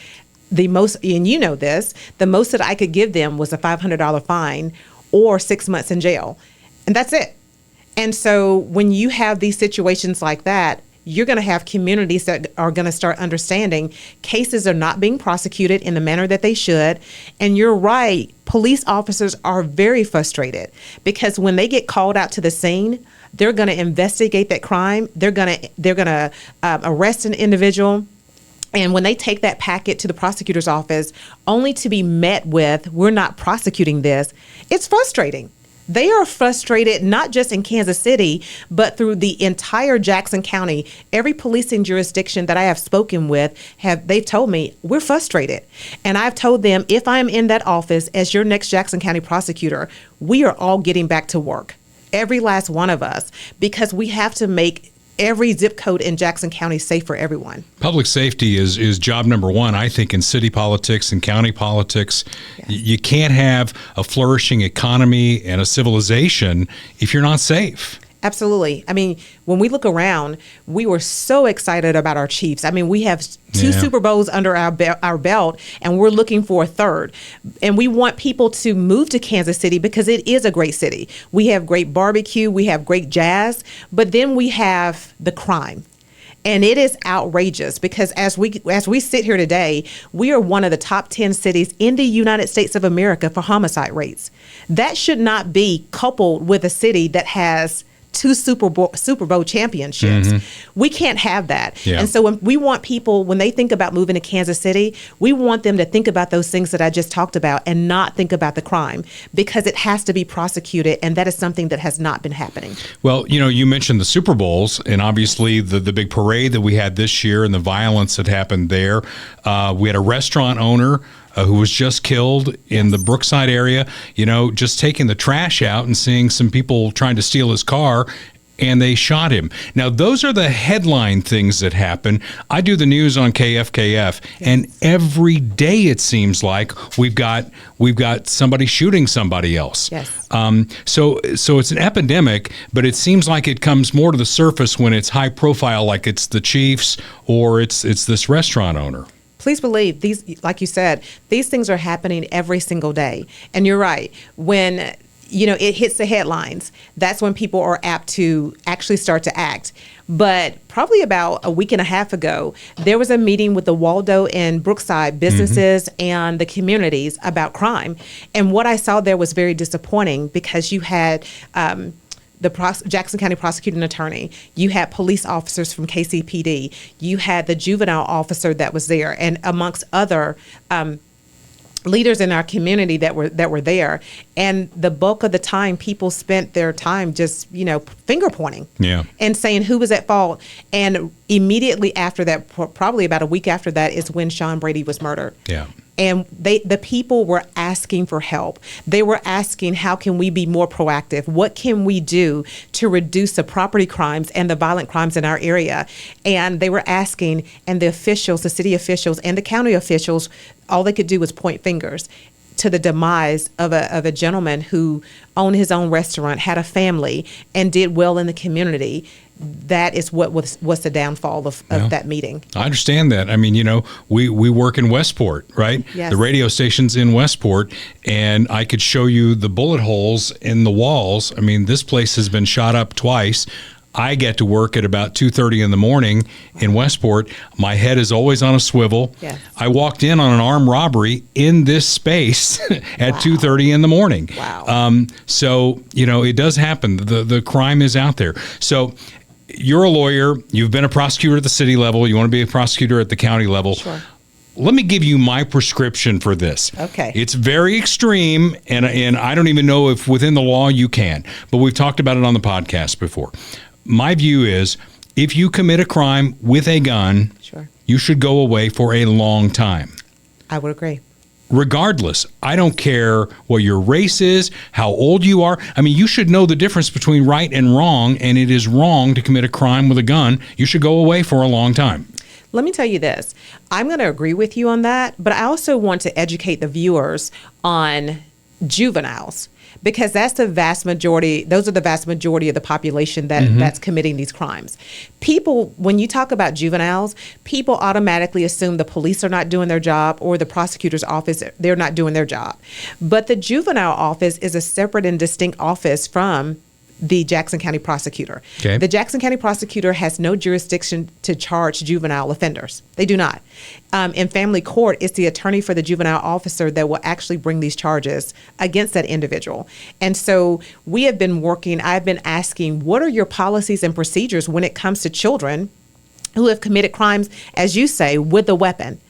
The most, and you know this, the most that I could give them was a $500 fine or 6 months in jail. And that's it. And so when you have these situations like that, you're going to have communities that are going to start understanding cases are not being prosecuted in the manner that they should. And you're right, police officers are very frustrated because when they get called out to the scene, they're going to investigate that crime. They're going to arrest an individual. And when they take that packet to the prosecutor's office, only to be met with, we're not prosecuting this, it's frustrating. They are frustrated, not just in Kansas City, but through the entire Jackson County. Every policing jurisdiction that I have spoken with, they've told me, we're frustrated. And I've told them, if I'm in that office as your next Jackson County prosecutor, we are all getting back to work. Every last one of us, because we have to make every zip code in Jackson County safe for everyone. Public safety is job number one, I think, in city politics and county politics. Yes. You can't have a flourishing economy and a civilization if you're not safe. Absolutely. I mean, when we look around, we were so excited about our Chiefs. I mean, we have two Super Bowls under our belt, and we're looking for a third. And we want people to move to Kansas City because it is a great city. We have great barbecue, we have great jazz, but then we have the crime. And it is outrageous because as we sit here today, we are one of the top 10 cities in the United States of America for homicide rates. That should not be coupled with a city that has 2 Super Bowl championships. Mm-hmm. We can't have that. Yeah. And so when we want people, when they think about moving to Kansas City, we want them to think about those things that I just talked about and not think about the crime because it has to be prosecuted. And that is something that has not been happening. Well, you mentioned the Super Bowls and obviously the big parade that we had this year and the violence that happened there. We had a restaurant owner who was just killed in the Brookside area, just taking the trash out and seeing some people trying to steal his car, and they shot him. Now, those are the headline things that happen. I do the news on KFKF, and every day it seems like we've got somebody shooting somebody else. Yes. So it's an epidemic, but it seems like it comes more to the surface when it's high profile, like it's the Chiefs or it's this restaurant owner. Please believe these, like you said, these things are happening every single day. And you're right. When, it hits the headlines, that's when people are apt to actually start to act. But probably about a week and a half ago, there was a meeting with the Waldo and Brookside businesses and the communities about crime. And what I saw there was very disappointing because you had the Jackson County Prosecuting Attorney, you had police officers from KCPD, you had the juvenile officer that was there, and amongst other leaders in our community that were there. And the bulk of the time, people spent their time just, finger pointing and saying who was at fault. And immediately after that, probably about a week after that, is when Sean Brady was murdered. Yeah. And the people were asking for help. They were asking, how can we be more proactive? What can we do to reduce the property crimes and the violent crimes in our area? And they were asking, and the officials, the city officials and the county officials, all they could do was point fingers to the demise of a gentleman who owned his own restaurant, had a family, and did well in the community. That is what was the downfall of that meeting. I understand that. I mean, we work in Westport, right? Yes. The radio station's in Westport, and I could show you the bullet holes in the walls. I mean, this place has been shot up twice. I get to work at about 2:30 in the morning in Westport. My head is always on a swivel. Yes. I walked in on an armed robbery in this space at 2:30 in the morning. Wow. So, it does happen. The crime is out there. So you're a lawyer. You've been a prosecutor at the city level. You want to be a prosecutor at the county level. Sure. let me give you my prescription for this. Okay. It's very extreme, and I don't even know if within the law you can, but we've talked about it on the podcast before. My view is if you commit a crime with a gun, Sure. you should go away for a long time. I would agree. Regardless, I don't care what your race is, how old you are. I mean, you should know the difference between right and wrong, and it is wrong to commit a crime with a gun. You should go away for a long time. Let me tell you this. I'm going to agree with you on that, but I also want to educate the viewers on juveniles, because that's the vast majority. Those are the vast majority of the population that's committing these crimes. People, when you talk about juveniles, people automatically assume the police are not doing their job or the prosecutor's office, they're not doing their job. But the juvenile office is a separate and distinct office from the Jackson County Prosecutor. Okay. The Jackson County Prosecutor has no jurisdiction to charge juvenile offenders. They do not. In family court, it's the attorney for the juvenile officer that will actually bring these charges against that individual. And so we have been working, I've been asking, what are your policies and procedures when it comes to children who have committed crimes, as you say, with a weapon?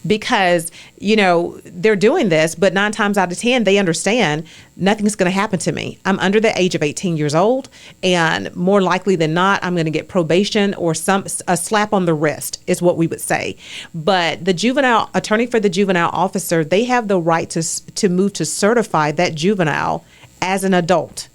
Because, you know, they're doing this, but 9 times out of 10, they understand nothing's going to happen to me. I'm under the age of 18 years old, and more likely than not, I'm going to get probation or a slap on the wrist is what we would say. But the juvenile attorney for the juvenile officer, they have the right to move to certify that juvenile as an adult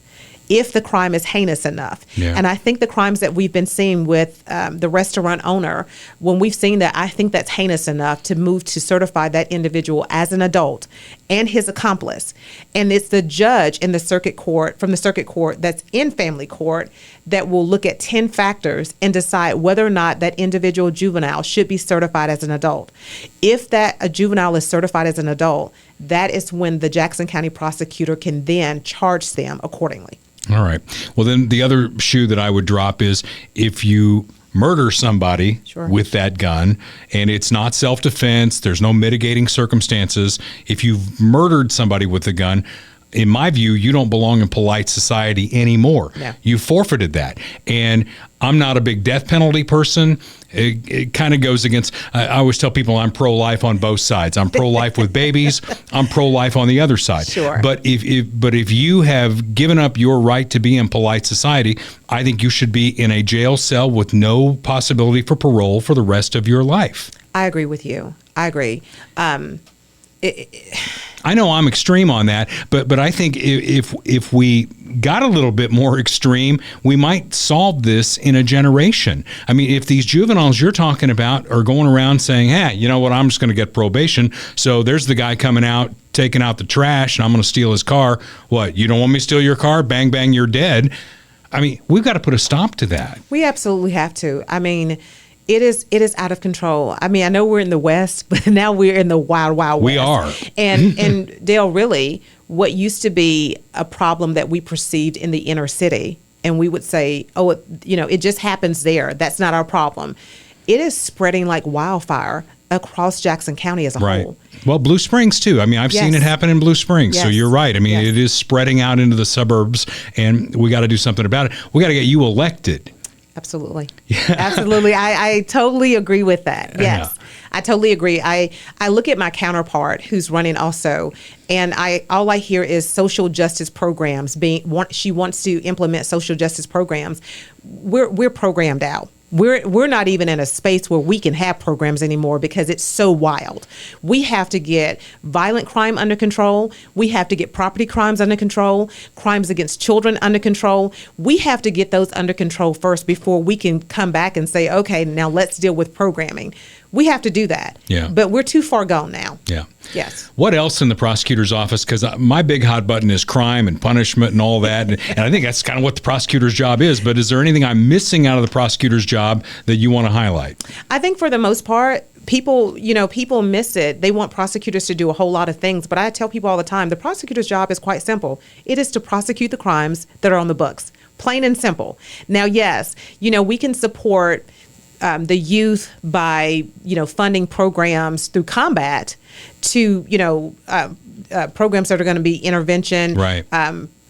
if the crime is heinous enough. Yeah. And I think the crimes that we've been seeing with the restaurant owner, when we've seen that, I think that's heinous enough to move to certify that individual as an adult and his accomplice. And it's the judge in the circuit court, from the circuit court that's in family court, that will look at 10 factors and decide whether or not that individual juvenile should be certified as an adult. If a juvenile is certified as an adult, that is when the Jackson County Prosecutor can then charge them accordingly. All right. Well, then the other shoe that I would drop is if you murder somebody with that gun and it's not self-defense, there's no mitigating circumstances. If you've murdered somebody with a gun, in my view, you don't belong in polite society anymore. Yeah. You forfeited that. And I'm not a big death penalty person. It kind of goes against, I always tell people I'm pro-life on both sides. I'm pro-life with babies. I'm pro-life on the other side. Sure. But if you have given up your right to be in polite society, I think you should be in a jail cell with no possibility for parole for the rest of your life. I agree with you. I agree. I know I'm extreme on that, but I think if we got a little bit more extreme, we might solve this in a generation. I mean, if these juveniles you're talking about are going around saying, hey, you know what, I'm just going to get probation, so there's the guy coming out, taking out the trash, and I'm going to steal his car. What, you don't want me to steal your car? Bang, bang, you're dead. I mean, we've got to put a stop to that. We absolutely have to. I mean, it is out of control. I mean, I know we're in the West, but now we're in the wild, wild West. We are. And Dale, really, what used to be a problem that we perceived in the inner city, and we would say, oh, it just happens there. That's not our problem. It is spreading like wildfire across Jackson County as a whole. Well, Blue Springs, too. I mean, I've seen it happen in Blue Springs. So you're right. I mean, it is spreading out into the suburbs, and we got to do something about it. We got to get you elected. Absolutely. Yeah. Absolutely. I totally agree with that. Yes. Yeah. I totally agree. I look at my counterpart who's running also, and all I hear is social justice programs she wants to implement social justice programs. We're programmed out. We're not even in a space where we can have programs anymore because it's so wild. We have to get violent crime under control. We have to get property crimes under control, crimes against children under control. We have to get those under control first before we can come back and say, okay, now let's deal with programming. We have to do that. Yeah. But we're too far gone now. Yeah. Yes. What else in the prosecutor's office? Because my big hot button is crime and punishment and all that. And I think that's kind of what the prosecutor's job is. But is there anything I'm missing out of the prosecutor's job that you want to highlight? I think for the most part, people miss it. They want prosecutors to do a whole lot of things. But I tell people all the time, the prosecutor's job is quite simple. It is to prosecute the crimes that are on the books. Plain and simple. Now, yes, we can support the youth by, funding programs through combat to, programs that are going to be intervention, right.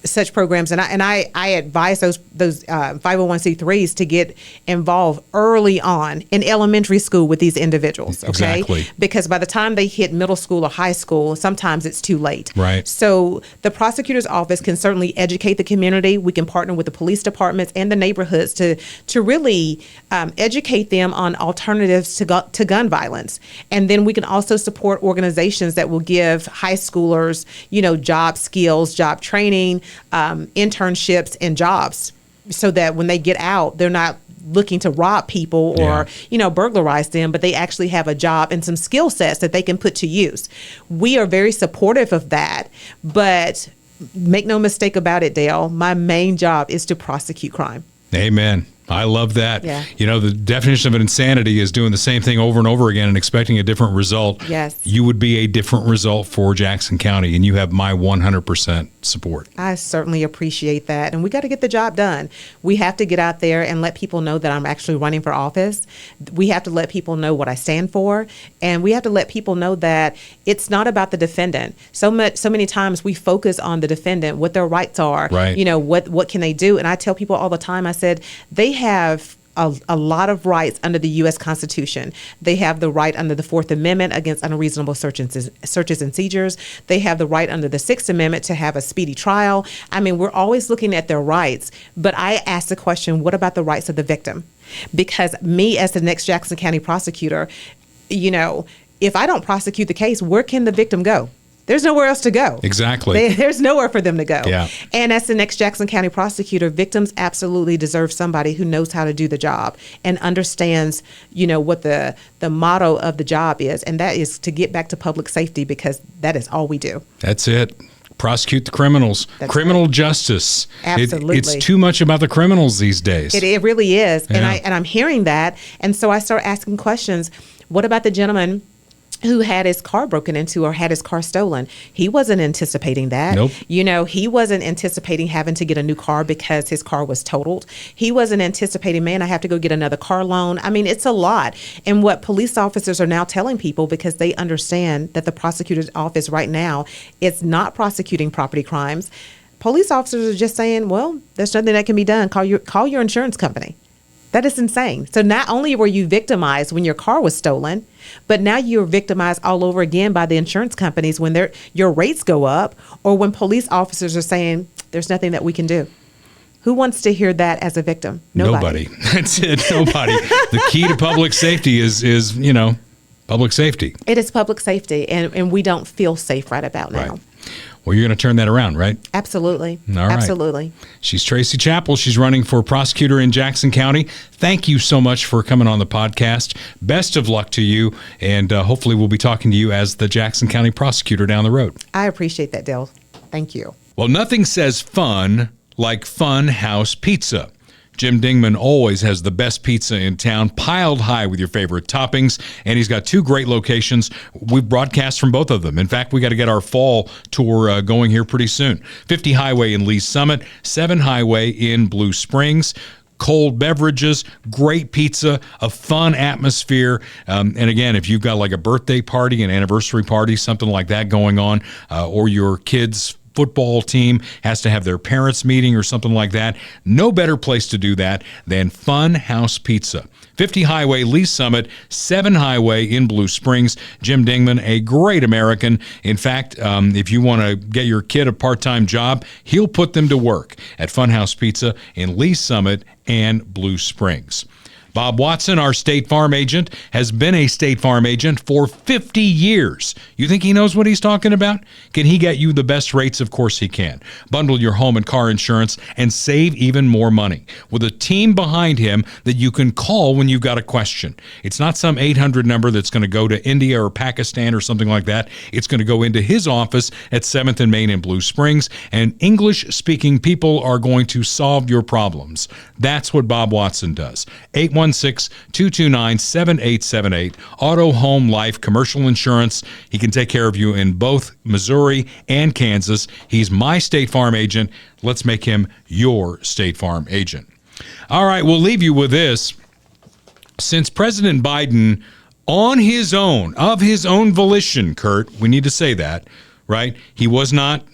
such programs, and I advise those 501c3s to get involved early on in elementary school with these individuals. Okay, exactly. Because by the time they hit middle school or high school, sometimes it's too late. Right. So the prosecutor's office can certainly educate the community. We can partner with the police departments and the neighborhoods to really educate them on alternatives to gun violence, and then we can also support organizations that will give high schoolers, job skills, job training, internships, and jobs, so that when they get out, they're not looking to rob people or burglarize them, but they actually have a job and some skill sets that they can put to use. We are very supportive of that, but make no mistake about it, Dale, my main job is to prosecute crime. Amen. I love that. Yeah. The definition of insanity is doing the same thing over and over again and expecting a different result. Yes. You would be a different result for Jackson County, and you have my 100% support. I certainly appreciate that. And we got to get the job done. We have to get out there and let people know that I'm actually running for office. We have to let people know what I stand for. And we have to let people know that it's not about the defendant. So many times we focus on the defendant, what their rights are, right. What can they do? And I tell people all the time, I said, they have a lot of rights under the U.S. Constitution. They have the right under the Fourth Amendment against unreasonable searches and seizures. They have the right under the Sixth Amendment to have a speedy trial. I mean, we're always looking at their rights. But I ask the question, what about the rights of the victim? Because me, as the next Jackson County prosecutor, if I don't prosecute the case, where can the victim go? There's nowhere else to go. Exactly. There's nowhere for them to go. Yeah. And as the next Jackson County prosecutor, victims absolutely deserve somebody who knows how to do the job and understands, what the motto of the job is. And that is to get back to public safety, because that is all we do. That's it. Prosecute the criminals. That's Criminal right. justice. Absolutely. It's too much about the criminals these days. It really is. Yeah. And I'm hearing that. And so I start asking questions. What about the gentleman who had his car broken into or had his car stolen? He wasn't anticipating that. Nope. He wasn't anticipating having to get a new car because his car was totaled. He wasn't anticipating, man, I have to go get another car loan. I mean, it's a lot. And what police officers are now telling people, because they understand that the prosecutor's office right now is not prosecuting property crimes, police officers are just saying, well, there's nothing that can be done. Call your insurance company. That is insane. So not only were you victimized when your car was stolen, but now you're victimized all over again by the insurance companies when your rates go up, or when police officers are saying there's nothing that we can do. Who wants to hear that as a victim? Nobody. That's it. Nobody. The key to public safety is public safety. It is public safety, and we don't feel safe right about now. Right. Well, you're going to turn that around, right? Absolutely. All right. Absolutely. She's Tracey Chappell. She's running for prosecutor in Jackson County. Thank you so much for coming on the podcast. Best of luck to you, and hopefully we'll be talking to you as the Jackson County prosecutor down the road. I appreciate that, Dale. Thank you. Well, nothing says fun like Fun House Pizza. Jim Dingman always has the best pizza in town, piled high with your favorite toppings, and he's got two great locations. We've broadcast from both of them. In fact, we got to get our fall tour going here pretty soon. 50 Highway in Lee's Summit, 7 Highway in Blue Springs. Cold beverages, great pizza, a fun atmosphere. And again, if you've got like a birthday party, an anniversary party, something like that going on, or your kids' football team has to have their parents meeting or something like that, no better place to do that than Fun House Pizza. 50 Highway, Lee Summit, 7 Highway in Blue Springs. Jim Dingman, a great American. In fact, if you want to get your kid a part-time job, he'll put them to work at Fun House Pizza in Lee Summit and Blue Springs. Bob Watson, our State Farm agent, has been a State Farm agent for 50 years. You think he knows what he's talking about? Can he get you the best rates? Of course he can. Bundle your home and car insurance and save even more money with a team behind him that you can call when you've got a question. It's not some 800 number that's going to go to India or Pakistan or something like that. It's going to go into his office at 7th and Main in Blue Springs, and English-speaking people are going to solve your problems. That's what Bob Watson does. 816-229-7878. Auto, home, life, commercial insurance. He can take care of you in both Missouri and Kansas. He's my State Farm agent. Let's make him your State Farm agent. All right, we'll leave you with this. Since President Biden, on his own, of his own volition, Kurt, we need to say that, right? He was not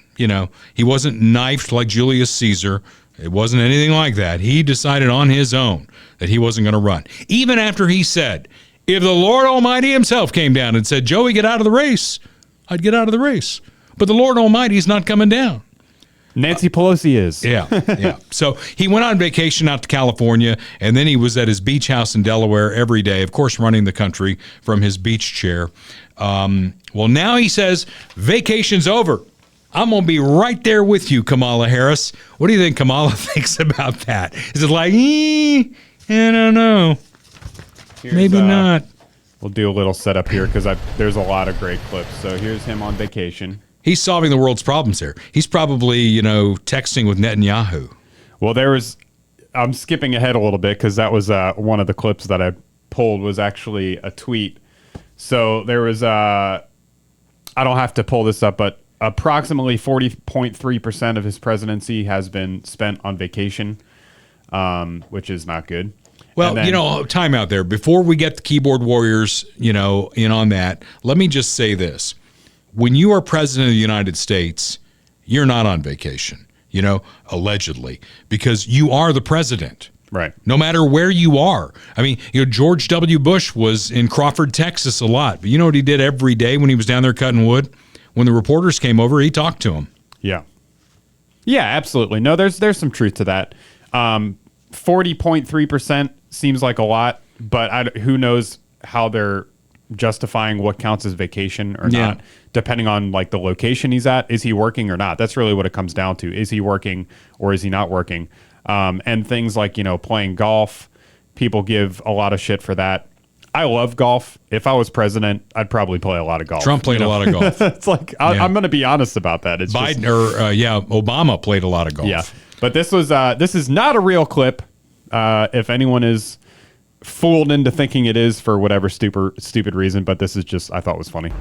He wasn't knifed like Julius Caesar. It wasn't anything like that. He decided on his own that he wasn't going to run. Even after he said, if the Lord Almighty himself came down and said, Joey, get out of the race, I'd get out of the race. But the Lord Almighty is not coming down. Nancy Pelosi is. Yeah. So he went on vacation out to California, and then he was at his beach house in Delaware every day, of course, running the country from his beach chair. Well, now he says, vacation's over. I'm going to be right there with you, Kamala Harris. What do you think Kamala thinks about that? Is it like, I don't know. Maybe not. We'll do a little setup here because there's a lot of great clips. So here's him on vacation. He's solving the world's problems here. He's probably, texting with Netanyahu. Well, I'm skipping ahead a little bit because that was one of the clips that I pulled was actually a tweet. So there was, I don't have to pull this up, but approximately 40.3% of his presidency has been spent on vacation, which is not good. Well, time out there. Before we get the keyboard warriors, in on that, let me just say this. When you are president of the United States, you're not on vacation, allegedly, because you are the president. Right. No matter where you are. I mean, George W. Bush was in Crawford, Texas a lot. But you know what he did every day when he was down there cutting wood? When the reporters came over, he talked to them. Yeah. Yeah, absolutely. No, there's some truth to that. 40.3% seems like a lot, but who knows how they're justifying what counts as vacation or not, depending on like the location he's at. Is he working or not? That's really what it comes down to. Is he working or is he not working? And things like, playing golf, people give a lot of shit for that. I love golf. If I was president, I'd probably play a lot of golf. Trump played a lot of golf. It's like, I'm going to be honest about that. It's Biden Obama played a lot of golf. Yeah. But this is not a real clip. If anyone is fooled into thinking it is for whatever stupid reason, but this is just, I thought was funny.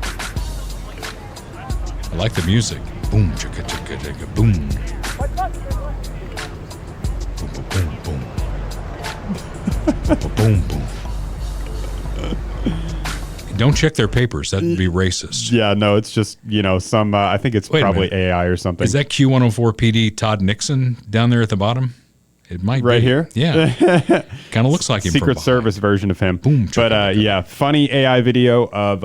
I like the music. Boom, chicka, chicka, chicka, boom. Boom, boom, boom. Boom, boom. Don't check their papers. That'd be racist. Yeah, no, it's just, some, I think it's probably AI or something. Is that Q104 PD Todd Nixon down there at the bottom? It might right be. Here? Yeah. Kind of looks like him. Secret Service version of him. Boom. But funny AI video of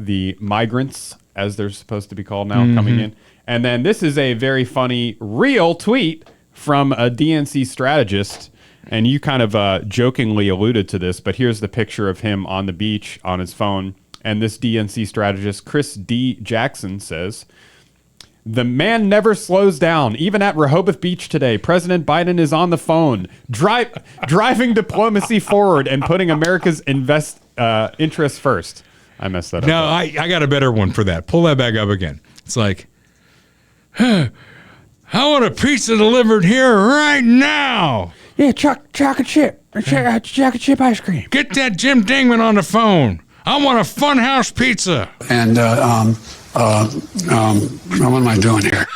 the migrants, as they're supposed to be called now, coming in. And then this is a very funny real tweet from a DNC strategist. And you kind of jokingly alluded to this, but here's the picture of him on the beach on his phone. And this DNC strategist, Chris D. Jackson, says, the man never slows down. Even at Rehoboth Beach today, President Biden is on the phone, driving diplomacy forward and putting America's interests first. I messed that up. No, I got a better one for that. Pull that back up again. It's like, I want a pizza delivered here right now. Yeah, chocolate chip. Chocolate chip ice cream. Get that Jim Dingman on the phone. I want a Funhouse pizza. And what am I doing here?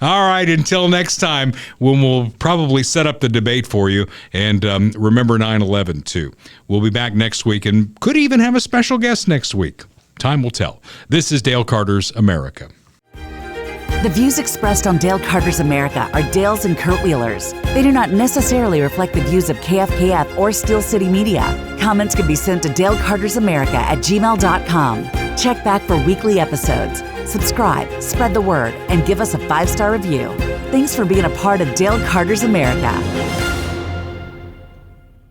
All right, until next time, when we'll probably set up the debate for you. And remember 9/11, too. We'll be back next week and could even have a special guest next week. Time will tell. This is Dale Carter's America. The views expressed on Dale Carter's America are Dale's and Kurt Wheeler's. They do not necessarily reflect the views of KFKF or Steel City Media. Comments can be sent to dalecartersamerica@gmail.com. Check back for weekly episodes. Subscribe, spread the word, and give us a 5-star review. Thanks for being a part of Dale Carter's America.